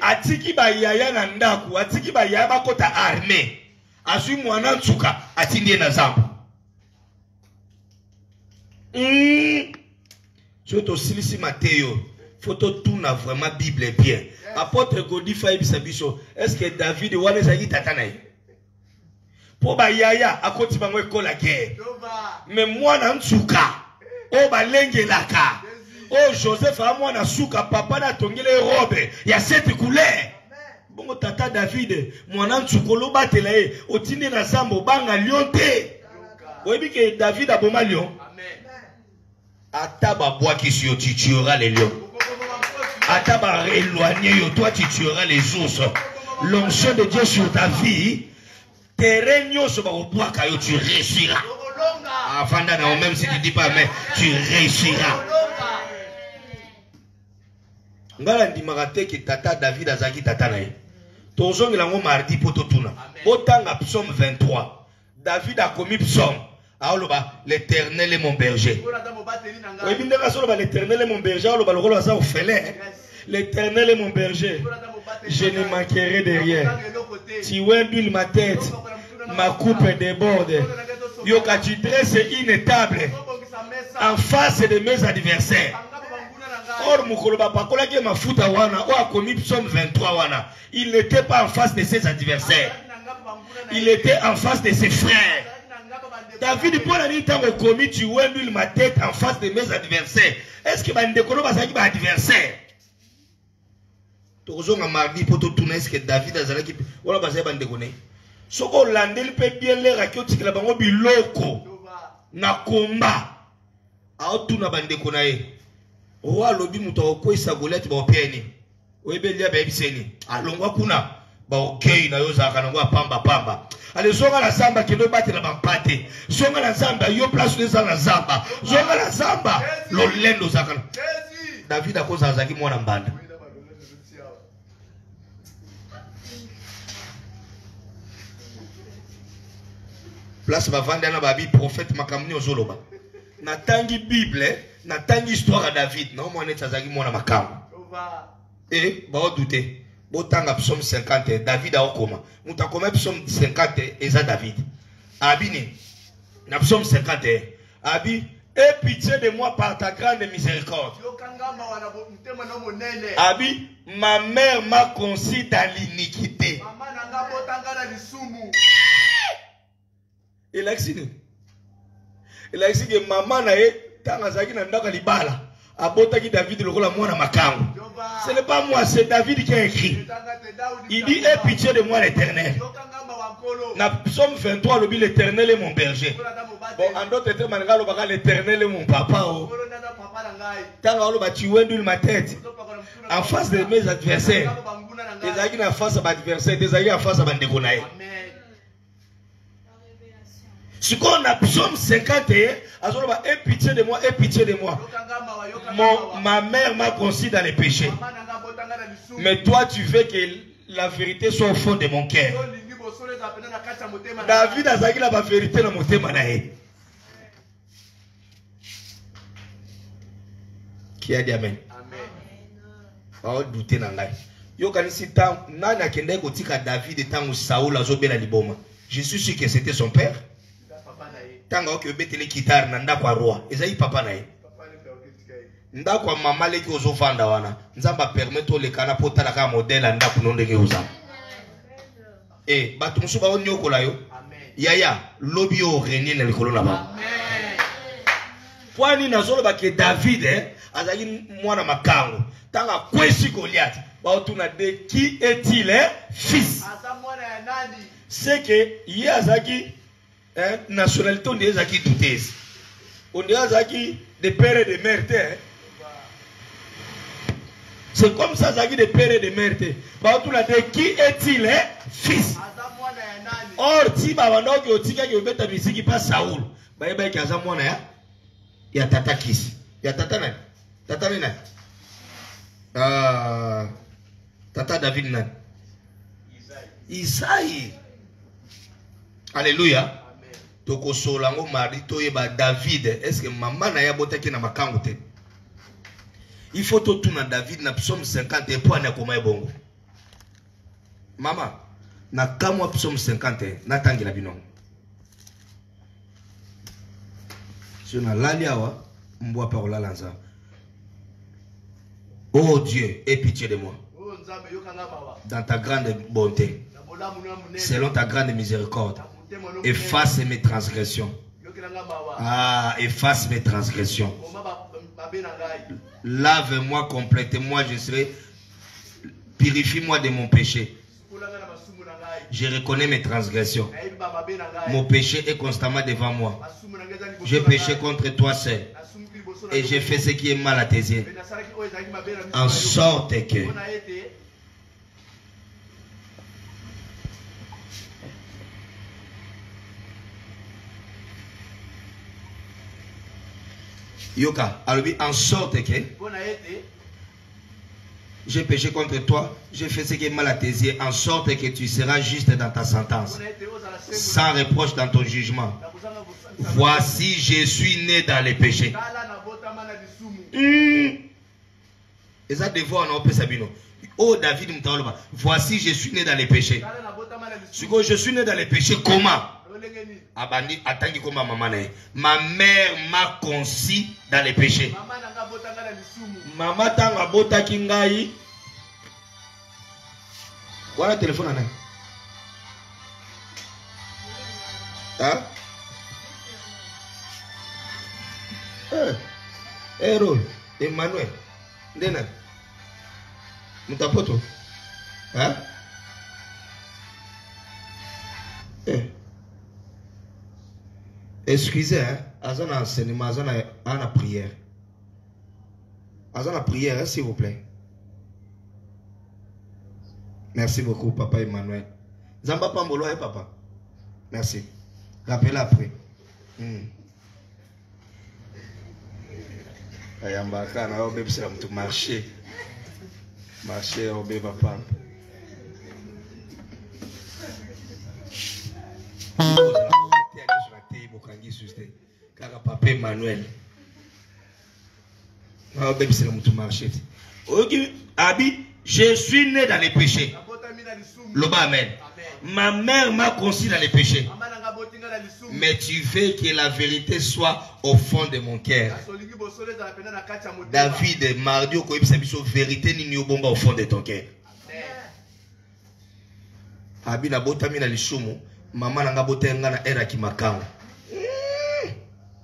Atiki ba yaya na ndaku, atiki ba yaya ba kota armée. Azui mwana nsuka, atindie na zamba. Surtout silisi Matteo, photo tout na vraiment Bible bien. Apôtre Godifa Ibisabiso, est-ce que David wana zaki tatanaye? Po ba yaya akoti bango ekola guerre. Mais mwana nsuka, o ba lengelaka. Oh Joseph a mwana suka papa na tongele robe ya cette couleur. Bongo tata David mwana nsuka lo batela ye otinde na zambo banga lion te. Oyebi ke David aboma lion. Ata ba bois qui sur tu tueras les lions. Ata ba éloigner yo toi tu tueras les ours. L'onction de Dieu sur ta vie, tes réunions sur ba bois kayo tu réussiras. Avant d'en même si tu dis pas mais tu réussiras. Ngala ndimaka que tata David azaki tata na ye. Tozongi lango mardi poto tuna. Botanga psaume 23. David a commis psaume. Aoloba l'Éternel est mon berger. L'Éternel est mon berger. L'Éternel est mon berger. Je ne manquerai de rien. Tu huiles ma tête. Ma coupe déborde. Yoka, tu dresses une table en face de mes adversaires. Or, il n'était pas en face de ses adversaires. Il était en face de ses frères. David, pour la nuit, tant commis, tu huiles ma tête en face de mes adversaires. Est-ce que Bandekolo va s'agir d'adversaire? Tozo nga mardi pour tout tourner, est-ce que David a zalaki wala bazay Bandekone? Soko landel pe bien le rakio tikela bango biloko na komba. Aotu na Bandekona ye. Roi lobi muto ko isa Goliath ba openi. Oyebelia ba ebiseni. Alongwa kuna ba okei na yo zaka ngwa pamba. Ale zonga la zamba kendo batela bampate. Zonga la zamba yo place les la zamba. Zonga la zamba lo lendo zaka. David akoza azaki mwana mbanda. Place bavanda na babi prophète makamni ozoloba. Na tangi Bible, na tangi histoire à David, na mwana azaki mwana makamu. Eh, ba douter. Botanga psaume 50, David a okoma. Mouta koma psaume 50, eza David. Abini, na psaume 51. Abi, aie pitié de moi par ta grande miséricorde. Abi, ma mère m'a conçu dans l'iniquité. Il a dit que maman na ye, tanga zaki na ndaka libala. Abotaki David lokola mwana makangu. Ce n'est pas moi, c'est David qui a écrit. Il dit, aie pitié de moi l'Éternel. Dans Psaume 23, l'Éternel est mon berger. Bon, en d'autres termes, l'Éternel est mon papa. Tant que tu huiles ma tête en face de mes adversaires. Des amis en face à mes adversaires, des amis en face à mes déconnailles. Ce qu'on a Psaume 51, aie pitié de moi, aie pitié de moi. Ma mère m'a conçu dans les péchés. Mais toi, tu veux que la vérité soit au fond de mon cœur. David a dit la vérité dans mon thème. Qui a dit Amen? Pas douter dans l'air. Yo kanisi tant nana kende kotika David tant ou Saoul azobela liboma. Je suis sûr que c'était son père. Tanga que betele kitar na ndakwa roi. Ezai papa na ye. Ndakwa mama leki ozovanda wana. Nzamba permettre le kana pota la ka modèle ndaku nondenge uza. Eh, batu musuba onyoko la yo. Yaya, lobi o régner na likolo na ba. Amen. Kwani nazolo ba ke David azali mwana makango. Tanga kwesi Goliath. Ba otuna de qui est-il fils? C'est que Yazaki nationalité on est Zaki douteuse. On est Zaki de père et de mère. C'est comme ça Zaki de père et de mère. Ba otuna de qui est-il fils? Or si babando ki otika ki obeta misiki pa Saoul. Ba yeba ki aza mwana ya tata kisi. Ya tata nani? Tata nani? Tata David nani? Isaïe. Alléluia. Toko solango mari toyeba David. Est-ce que maman na ya botaki na makango te? Il faut tout tourner David na psaume 50 et pour aller comme bon. Maman, na kamwa psaume 50 na tangi la binon. Si on a l'aliawa, m'boit parole lanza. Oh Dieu, aie pitié de moi. Dans ta grande bonté, selon ta grande miséricorde, efface mes transgressions. Ah, efface mes transgressions. Lave-moi complètement, je serai. Purifie-moi de mon péché. Je reconnais mes transgressions. Mon péché est constamment devant moi. J'ai péché contre toi seul. Et j'ai fait ce qui est mal à tes yeux. En sorte que Yoka, alors en sorte que j'ai péché contre toi, j'ai fait ce qui est mal à tes yeux, en sorte que tu seras juste dans ta sentence, sans reproche dans ton jugement. Voici, je suis né dans les péchés. Et ça, des fois, on a appelé ça. Oh, David, voici, je suis né dans les péchés. Je suis né dans les péchés, comment? Ma mère m'a conçu dans les péchés. Maman tanga bota kingai. Voilà le téléphone en hein? Errol, Emmanuel, Ndena, Mutapoto, hein? Excusez, hein? Azana enseignement, Azana prière. Azana prière, hein, s'il vous plaît. Merci beaucoup, papa Emmanuel. Zamba Pambolo, hein, papa? Merci. Rappelez après. Ayambaka na obe bisela mtu marché. Marché obe papa. Kaka papa Emmanuel. Na obe bisela mtu marché. OK, Abi, je suis né dans les péchés. Loba amen. Ma mère m'a conçu dans les péchés. Mais tu veux que la vérité soit au fond de mon cœur. David, mardi, au vérité ni bomba au fond de ton cœur. Abi na botami na lishumu, mama na botenga na era ki makanga.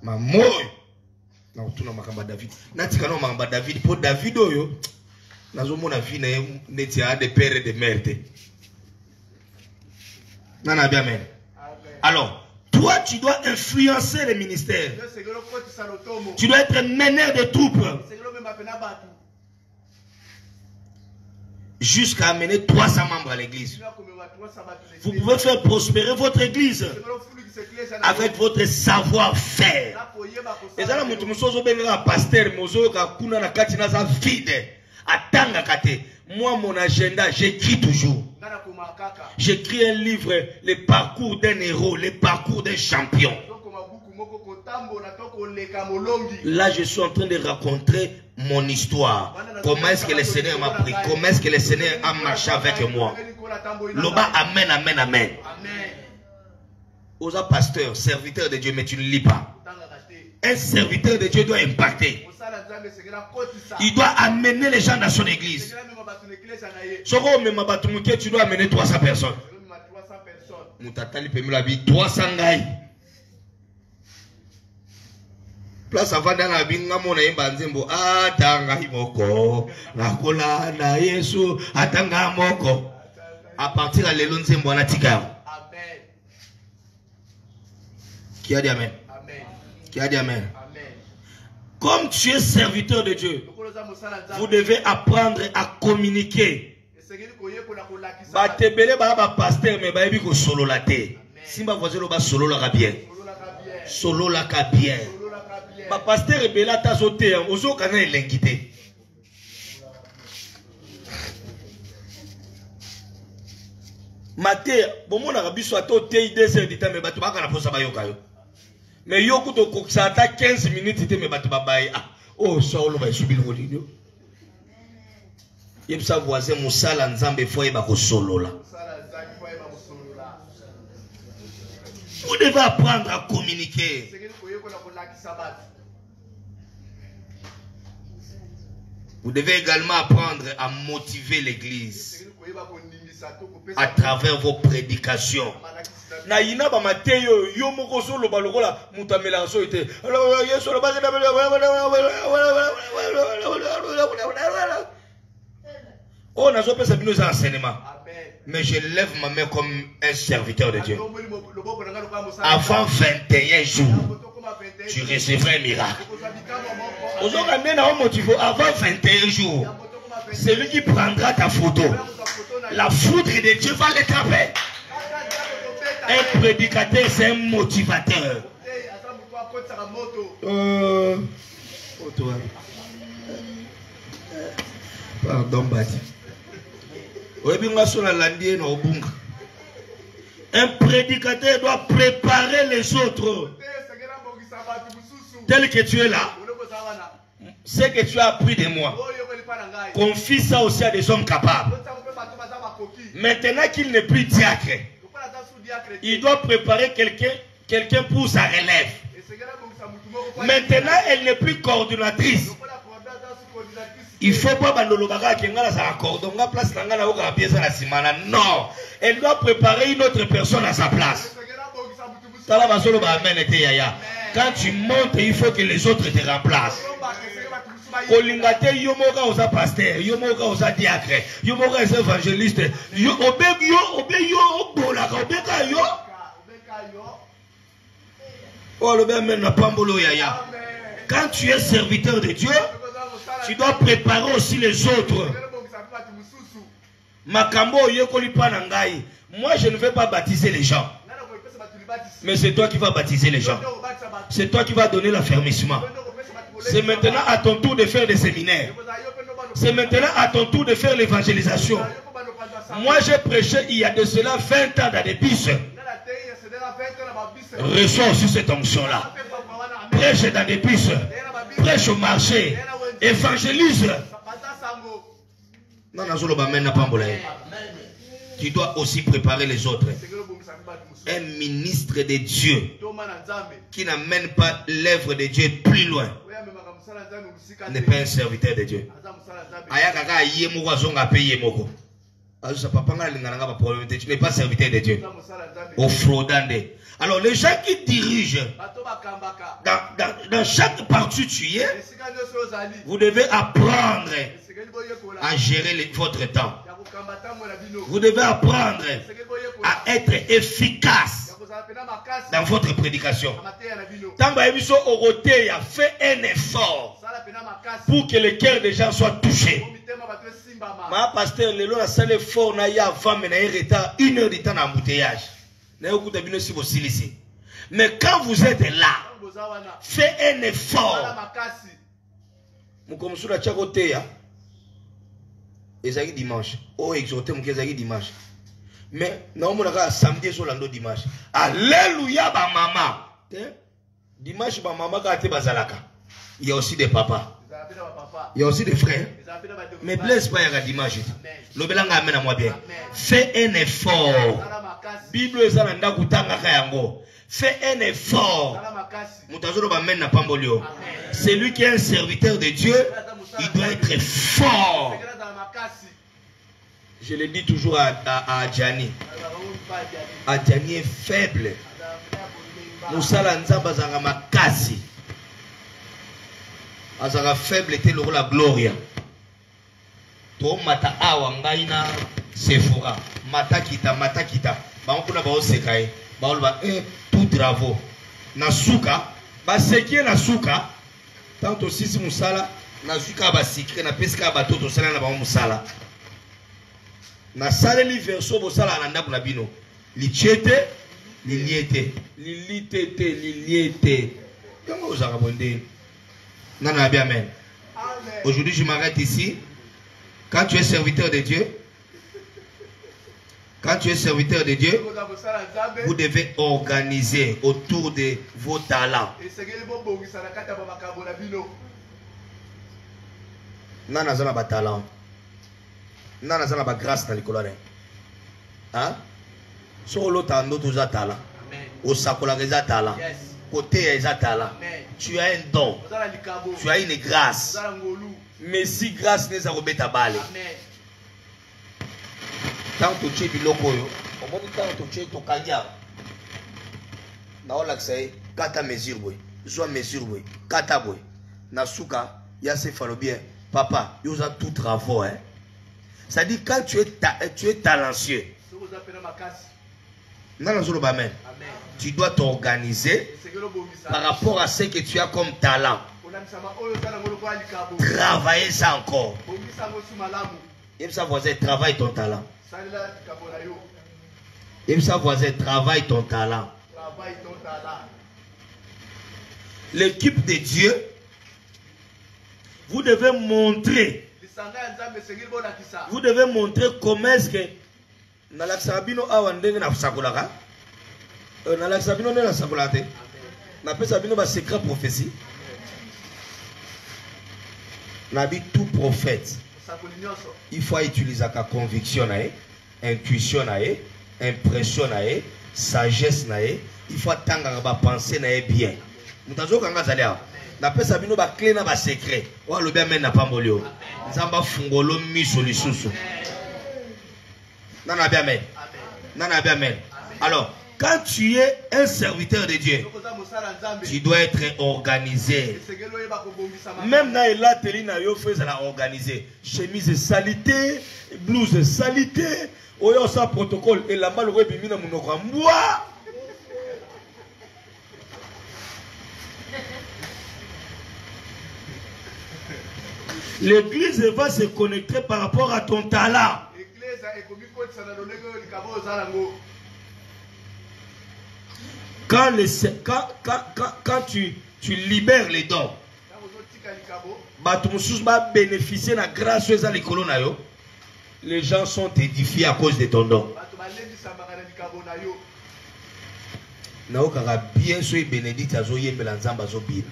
Mamoy. Na utuna makamba David. Natika no makamba David, po David oyo nazomona vie na neti a de père et de mère. Nana bien amen. Alors, toi, tu dois influencer les ministères. Tu dois être meneur de troupes. Jusqu'à amener 300 membres à l'église. Vous pouvez faire prospérer votre église avec votre savoir-faire. Et ça, pasteur, moi, mon agenda, j'écris toujours. J'écris un livre, les parcours d'un héros, les parcours d'un champion. Là, je suis en train de raconter mon histoire. Comment est-ce que le Seigneur m'a pris? Comment est-ce que le Seigneur a marché avec moi? Loba, amen, amen, amen. Aux pasteurs, serviteurs de Dieu, mais tu ne lis pas. Un serviteur de Dieu doit impacter. Il doit amener les gens dans son église. Tu dois amener 300 personnes. 300 gars. Place avant dans la binga mona imbanzembo atanga imoko nakola na Yesu atanga moko. À partir de l'élo nzembo na tika. Amen. Qui a dit amen? Amen. Qui a dit amen? Amen. Comme tu es serviteur de Dieu, vous devez apprendre à communiquer. Batebele ba pasteur mais ba ebi ko solo la te. Simba voisin ba solo la bien. Solo la bien. Ma pasteur est bela tazoté ozo kana elengité. Maté bomo na biso ato te 2 heures de temps mais batu baka na posa bayoka yo. Mais yo kuto kokisa ata 15 minutes te mais batu babaye ah oh ça on va subir le rodinio. Yebsa voisin musala nzambe foye ba kosolola. Vous devez apprendre à communiquer. Vous devez également apprendre à motiver l'église à travers vos prédications. Na ina ba mateyo yo moko so lo balokola mutamela so ite. Yesu lo ba oh nazo pesa bino za enseignement. Mais je lève ma main comme un serviteur de Dieu. Avant 21 jours, tu recevras un miracle. Avant 21 jours, celui qui prendra ta photo, la foudre de Dieu va l'attraper. Un prédicateur, c'est un motivateur. Pardon, Badi. Un prédicateur doit préparer les autres. Tel que tu es là, ce que tu as appris de moi, confie ça aussi à des hommes capables. Maintenant qu'il n'est plus diacre, il doit préparer quelqu'un pour sa relève. Maintenant, elle n'est plus coordonnatrice. Il ne faut pas non, elle doit préparer une autre personne à sa place. Quand tu montes, il faut que les autres te remplacent. Kolingate yomoka osa pasteur, yomoka osa diacre, yomoka osa évangéliste, yo bolaka obeka yo. Oh le ben na pambolo yaya. Quand tu es serviteur de Dieu, tu dois préparer aussi les autres. Makambo yekoli panangai. Moi je ne vais pas baptiser les gens. Mais c'est toi qui vas baptiser les gens. C'est toi qui vas donner l'affermissement. C'est maintenant à ton tour de faire des séminaires. C'est maintenant à ton tour de faire l'évangélisation. Moi j'ai prêché il y a de cela 20 ans dans des bus. Reçois aussi cette onction-là. Prêche dans des bus. Prêche au marché. Évangélise. Tu dois aussi préparer les autres. Un ministre de Dieu qui n'amène pas l'œuvre de Dieu plus loin n'est pas un serviteur de Dieu. Tu n'es pas serviteur de Dieu. Au fraudande. Alors les gens qui dirigent dans chaque partie tu y es, vous devez apprendre à gérer votre temps. Vous devez apprendre à être efficace dans votre prédication. Fait un effort pour que le cœur des gens soit touché. Ma pasteur, le long a fait l'effort, na ya avant, mais na y retard 1 heure de temps d'embouteillage. Mais quand vous êtes là, faites un effort. Ezaki dimanche. Oh, exhorté mon ezaki dimanche. Mais non, mon samedi sur l'ando dimanche. Alléluia, ba maman. Dimanche, ba maman ka te bazalaka. Il y a aussi des papas. Il y a aussi des frères. Mais blesse pas ya dimanche. Lobelanga amène à moi bien. Fais un effort. Bible ezalanda kutanga kayango. Fais un effort. Mutazolo ba mène na pambolio. Celui qui est un serviteur de Dieu, il doit être fort. Je le dis toujours à Adjani. Adjani est faible. Moussala Nzamba Zanga Makasi. Azara faible était le la gloria. To mata awa ngaina Sephora. Mata kita. Ba kuna ba osekae. Ba olba tout travaux. Na suka, ba sekie na suka. Tanto sisi musala na suka ba sikre na peska ba toto sala na ba musala. Na sale li verso bo sala na ndaku na bino. Lichete, liliete, liliete. Comment vous avez répondu? Non, bien, amen. Aujourd'hui, je m'arrête ici. Quand tu es serviteur de Dieu, vous devez organiser autour de vos talents. Non, pas talent. Nana zana ba grâce dans l'école. Hein? Sur l'autre ando tu as talent. Au sakola reza talent. Côté eza talent. Tu as un don. Tu as une grâce. Mais si grâce n'est pas robeta balle. Tant que tu es biloko yo, au moins tant que tu es to kanya. Na ola ksai kata mesure boy. Soit mesure boy. Kata boy. Na suka ya se falo bien. Papa, yo za tout travaux hein. Ça dit quand tu es talentueux. Amen. Tu dois t'organiser par rapport à ce que tu as comme talent. Travailler ça encore. Et ça voisin, travaille ton talent. Et ça voisin, travaille ton talent. L'équipe de Dieu, vous devez montrer comment est-ce que Nalaxabino awandenge na sakolaka. Nalaxabino ne na sakolate. Na pesabino ba secret prophétie. Nabi tout prophète. Il faut utiliser la conviction nae, intuition nae, impression nae, sagesse nae. Il faut tanga ba penser nae bien. Mutazo kanga zalia. Na pesabino ba clé na ba secret. Wa lobi amen na pambolio. Nzamba fungolo miso lisusu. Nana bien amen. Nana bien amen. Alors, quand tu es un serviteur de Dieu, tu dois être organisé. Même dans la télé, il faut organiser. Chemise salité, blouse salité, oyo sa protocole et la balle rebi mina munoko moi. L'église va se connecter par rapport à ton talent. Quand tu libères les dons, bénéficier de la grâce de l'école, les gens sont édifiés à cause de ton don. Bien soy bénédicte azoye melanzamba zobira.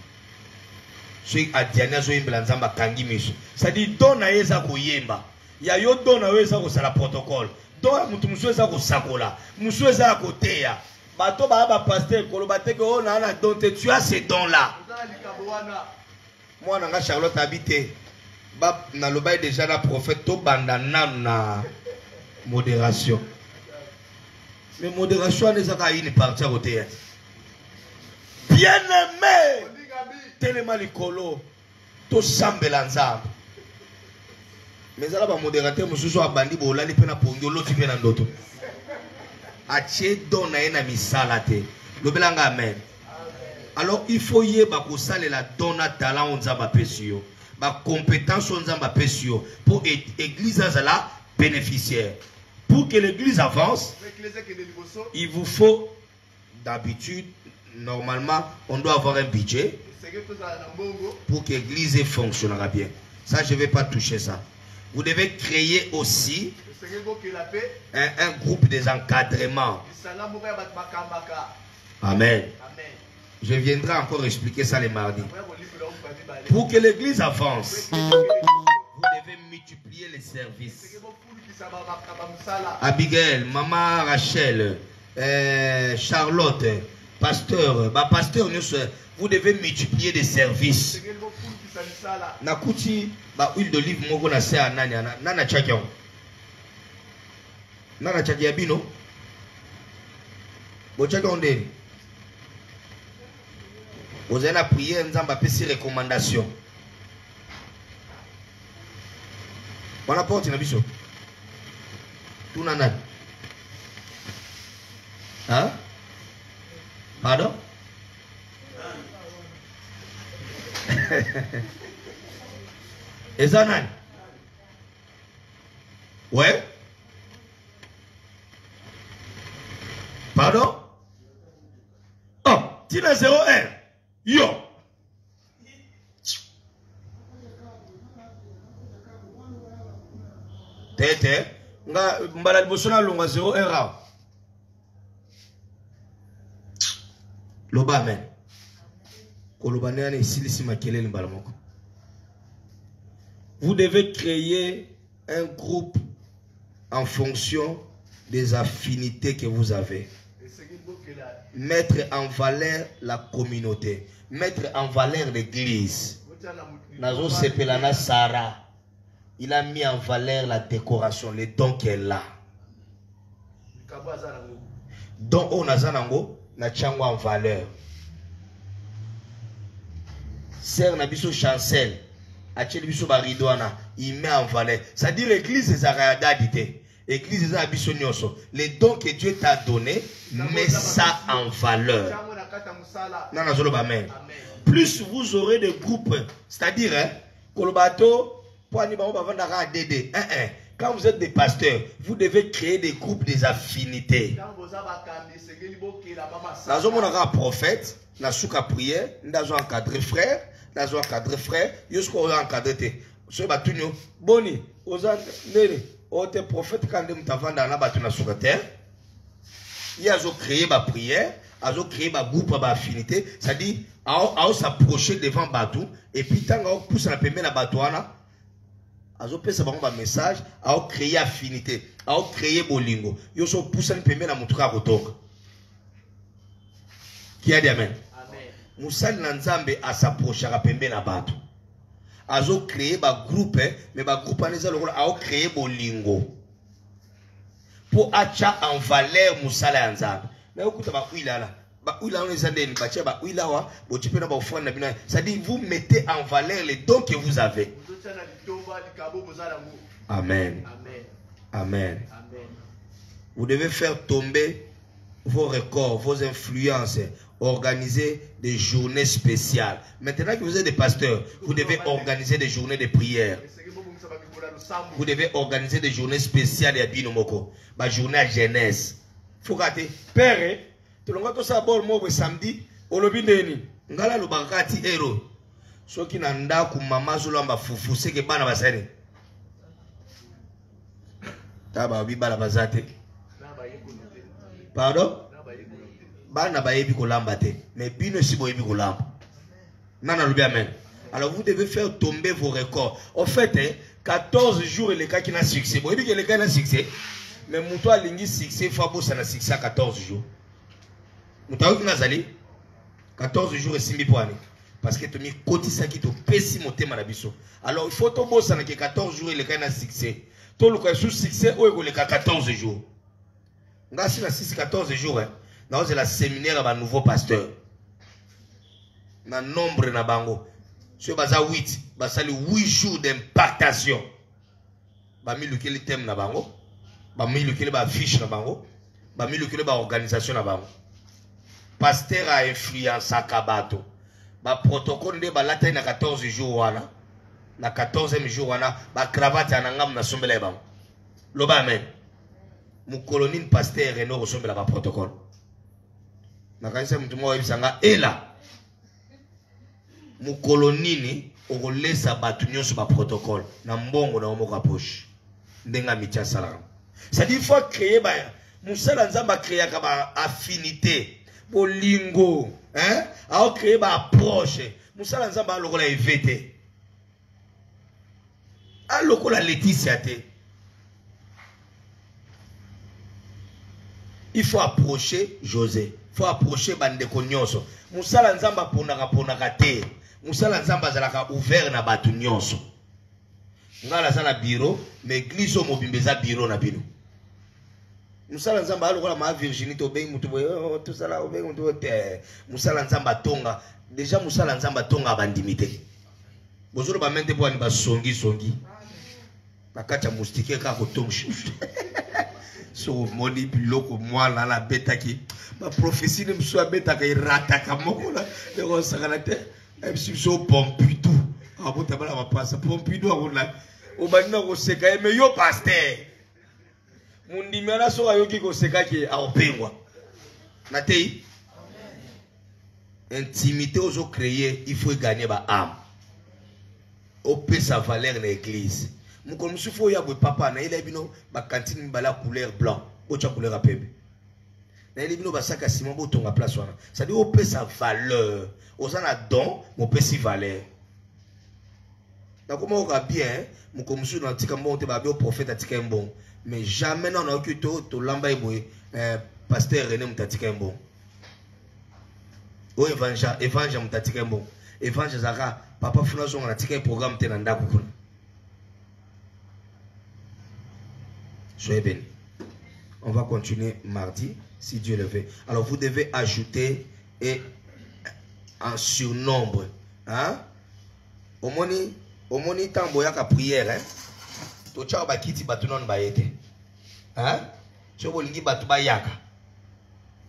Soy adiana zoye melanzamba kangi miso. Ça dit don na yeza koyemba. Ya yo don na yeza ko sala protocole. Don mutu musueza ko sakola. Musueza ko teya. Bato ba ba pasteur koloba te ko na na don te tu as ces dons là. Moi nga Charlotte habité. Ba na loba déjà la prophète to banda na modération. Mais modération n'est pas une partie à côté. Bien aimé, tellement l'écolo, tout semble l'ensemble. Mais ça là, modérateur, monsieur soit bandit, bon là, il peut na pongo, l'autre il peut na d'autres. Ache donne à un misalate. Le belanga amen. Alors il faut y avoir la donna talent on zamba pesio, ba compétence on zamba pesio pour église azala bénéficiaire. Pour que l'église avance, il vous faut, d'habitude, normalement, on doit avoir un budget pour que l'église fonctionnera bien. Ça, je ne vais pas toucher ça. Vous devez créer aussi un groupe des encadrements. Amen. Je viendrai encore expliquer ça les mardis. Pour que l'église avance, vous devez multiplier les services. Abigail, maman Rachel, Charlotte, pasteur, vous devez multiplier des services. Nakuti, huile d'olive, mogo na se ananya, nana chakion. Nana chakiabino. Bo chakion de. Vous avez la prière, nous avons fait ces recommandations. On a porté la biso. Tout nanan. Hein? Pardon? Et ça nan? Ouais? Pardon? Oh, tu n'as 0,1. Yo! Tete, nga mbala liboso na longa 0,1 ra. Loba amen. Koloba nene isilisi makelele mbala moko. Vous devez créer un groupe en fonction des affinités que vous avez. Mettre en valeur la communauté. Mettre en valeur l'église. Nazo Sepelana Sarah. Il a mis en valeur la décoration, les dons qu'elle a. Donc on a zanango na chango en valeur. Sœur Nabiso Chancel, Achel Biso Baridouana, il met en valeur. C'est-à-dire l'église des Arayadadité, l'église des Abissonioso, les dons que Dieu t'a donnés, mets ça en valeur. Non, non, amen. Plus vous aurez des groupes, c'est-à-dire, Kolobato, quand vous êtes des pasteurs, vous devez créer des groupes des affinités. Nous avons un prophète, nous avons un prière, nous avons encadré frère, nous avons encadré frère, nous avons encadré. Boni, vous avez un prophète quand vous avez sur la terre. Il a créé ma prière, il a créé ma groupe, ma affinité, c'est-à-dire, à s'approcher devant Batou, et puis tant qu'on pousse la première à Batouana, azo pesa bango ba message ao créer affinité ao créer bolingo yo so poussa ni pembena mutuka kotoka qui a dit amen musali na nzambe asapprochera pembena bato azo créer ba groupe mais ba groupe aneza lokola ao créer bolingo pour acha en valeur musala ya nzambe mais okuta ba kuilala ba uila on les andeni ba tia ba uila wa bo tipena ba ofana bina ça dit vous mettez en valeur les dons que vous avez. Amen. Amen. Vous devez faire tomber vos records, vos influences, organiser des journées spéciales. Maintenant que vous êtes des pasteurs, vous devez organiser des journées de prière. Vous devez organiser des journées spéciales à Binomoko. Ma journée à jeunesse. Faut rater. Père, tu l'as tout ça bon moi samedi, au lobby deni. Ngala lo bakati hero. Ceux qui n'ont pas de maman zulamba fufu, c'est que bana basani. Taba biba la bazate. Pardon? Bana ba yebi kolambate, mais bino si bo yebi kolamba. Nana lubi amen. Alors vous devez faire tomber vos records. En fait, 14 jours les cas qui n'a succès. Bon, il dit que les cas n'a succès. Mais mouto a lingi succès, fabo ça n'a succès à 14 jours. Mouto qui n'a zali 14 jours et 6 points. Parce que tu as mis côté ça qui te pèse mon thème à la biso. Alors il faut que tu bosses avec 14 jours et les cas n'a succès. Tout le cas sous succès ou les cas 14 jours. On a 14 jours. Dans la séminaire à un nouveau pasteur. Dans le nombre na bango. Sur baza 8, basa 8 jours d'impactation. Ba mi le thème na bango. Ba mi le ba fiche na bango. Ba mi le ba organisation na bango. Pasteur a influence à Kabato. Ba protocole de balata na 14 jours wana. Na 14e jour wana ba cravate na ngam na sombela ba. Loba amen. Mu colonine pasteur Renaud sombela ba protocole. Na kanisa mtu mwa ibisanga ela. Mu colonine okolesa batu nyonso ba protocole na mbongo na omoka poche. Ndenga mitia salam. Ça dit il faut créer ba musala nzamba créer ka ba affinité. Bolingo, hein? A créé ba approche. Musala nzamba lokola evete. A lokola Laetitia te. Il faut approcher José. Il faut approcher bandeko nyonso. Musala nzamba ponaka te. Musala nzamba zalaka ouvert na batu nyonso. Ngala za na bureau, mais église o mobimbeza bureau na bino. Musala nzamba alokola ma Virginie to bengi mutu boyo tout ça là o bengi mutu te. Musala nzamba tonga. Déjà musala nzamba tonga bandimité. Bozolo ba mente bo ani ba songi. Bakacha moustike ka ko tongi. So moni biloko mwana la beta ki ba prophétie ne mso beta ka irata ka mokola de ko sakala te. So Pompidou. Ah bon tabala va passer Pompidou on o banina ko seka mais yo pasteur. Mundimana so ayoki ko seka ki a opengwa. Natei. Intimité aux autres créer, il faut gagner ba âme. Au peut sa valeur l'église. Mon comme si faut y avoir papa na il est bino ba cantine bala couleur blanc, autre couleur à pembe. Na il est bino ba saka simon botonga place wana. Ça dit au peut sa valeur. Aux en a don, mon peut si valeur. Donc, comment on va bien, mon commission dans le monde, au prophète a bon. Mais jamais non, on a eu tout l'amba pasteur René Moutatika bon. Ou évangile Moutatika bon. Évangile Zara, papa Founazo, on a tika un programme tenanda kukuna. Soyez bénis. On va continuer mardi, si Dieu le veut. Alors, vous devez ajouter et en surnombre. Hein? Au moni tamboya ka prière, hein? To tchao bakiti batu non bayete. Hein? Tu bolingi batu bayaka.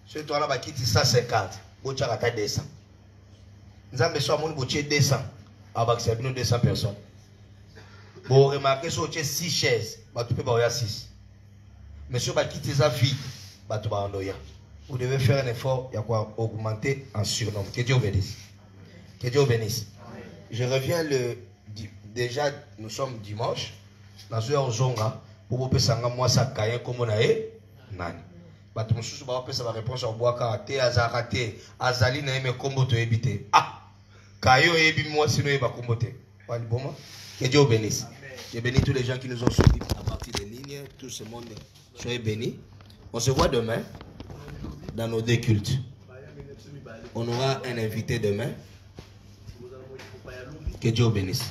Ce toi là bakiti 150, bocha kata 200. Nzambe so amoni boche 200. Abakisa bino 200 personnes. Bon remarquez so boche 6 chaises, batu pe ba 6. Mais si bakiti za vide, batu ba ondoya. Vous devez faire un effort, il y a quoi augmenter en surnombre. Que Dieu vous bénisse. Que Dieu vous bénisse. Je reviens déjà, nous sommes dimanche. Dans ce zonga, pour vous passer moi ça caïen comme on a eu. Nani. Batu mususu ba pesa ba réponse au boaka te azarate azali na eme kombo to ebité. Ah. Kayo ebi moi sino eba kombo te. Wali boma. Que Dieu vous bénisse. Je bénis tous les gens qui nous ont suivis à partir des lignes, tout ce monde. Soyez bénis. On se voit demain dans nos deux cultes. On aura un invité demain. Que Dieu bénisse.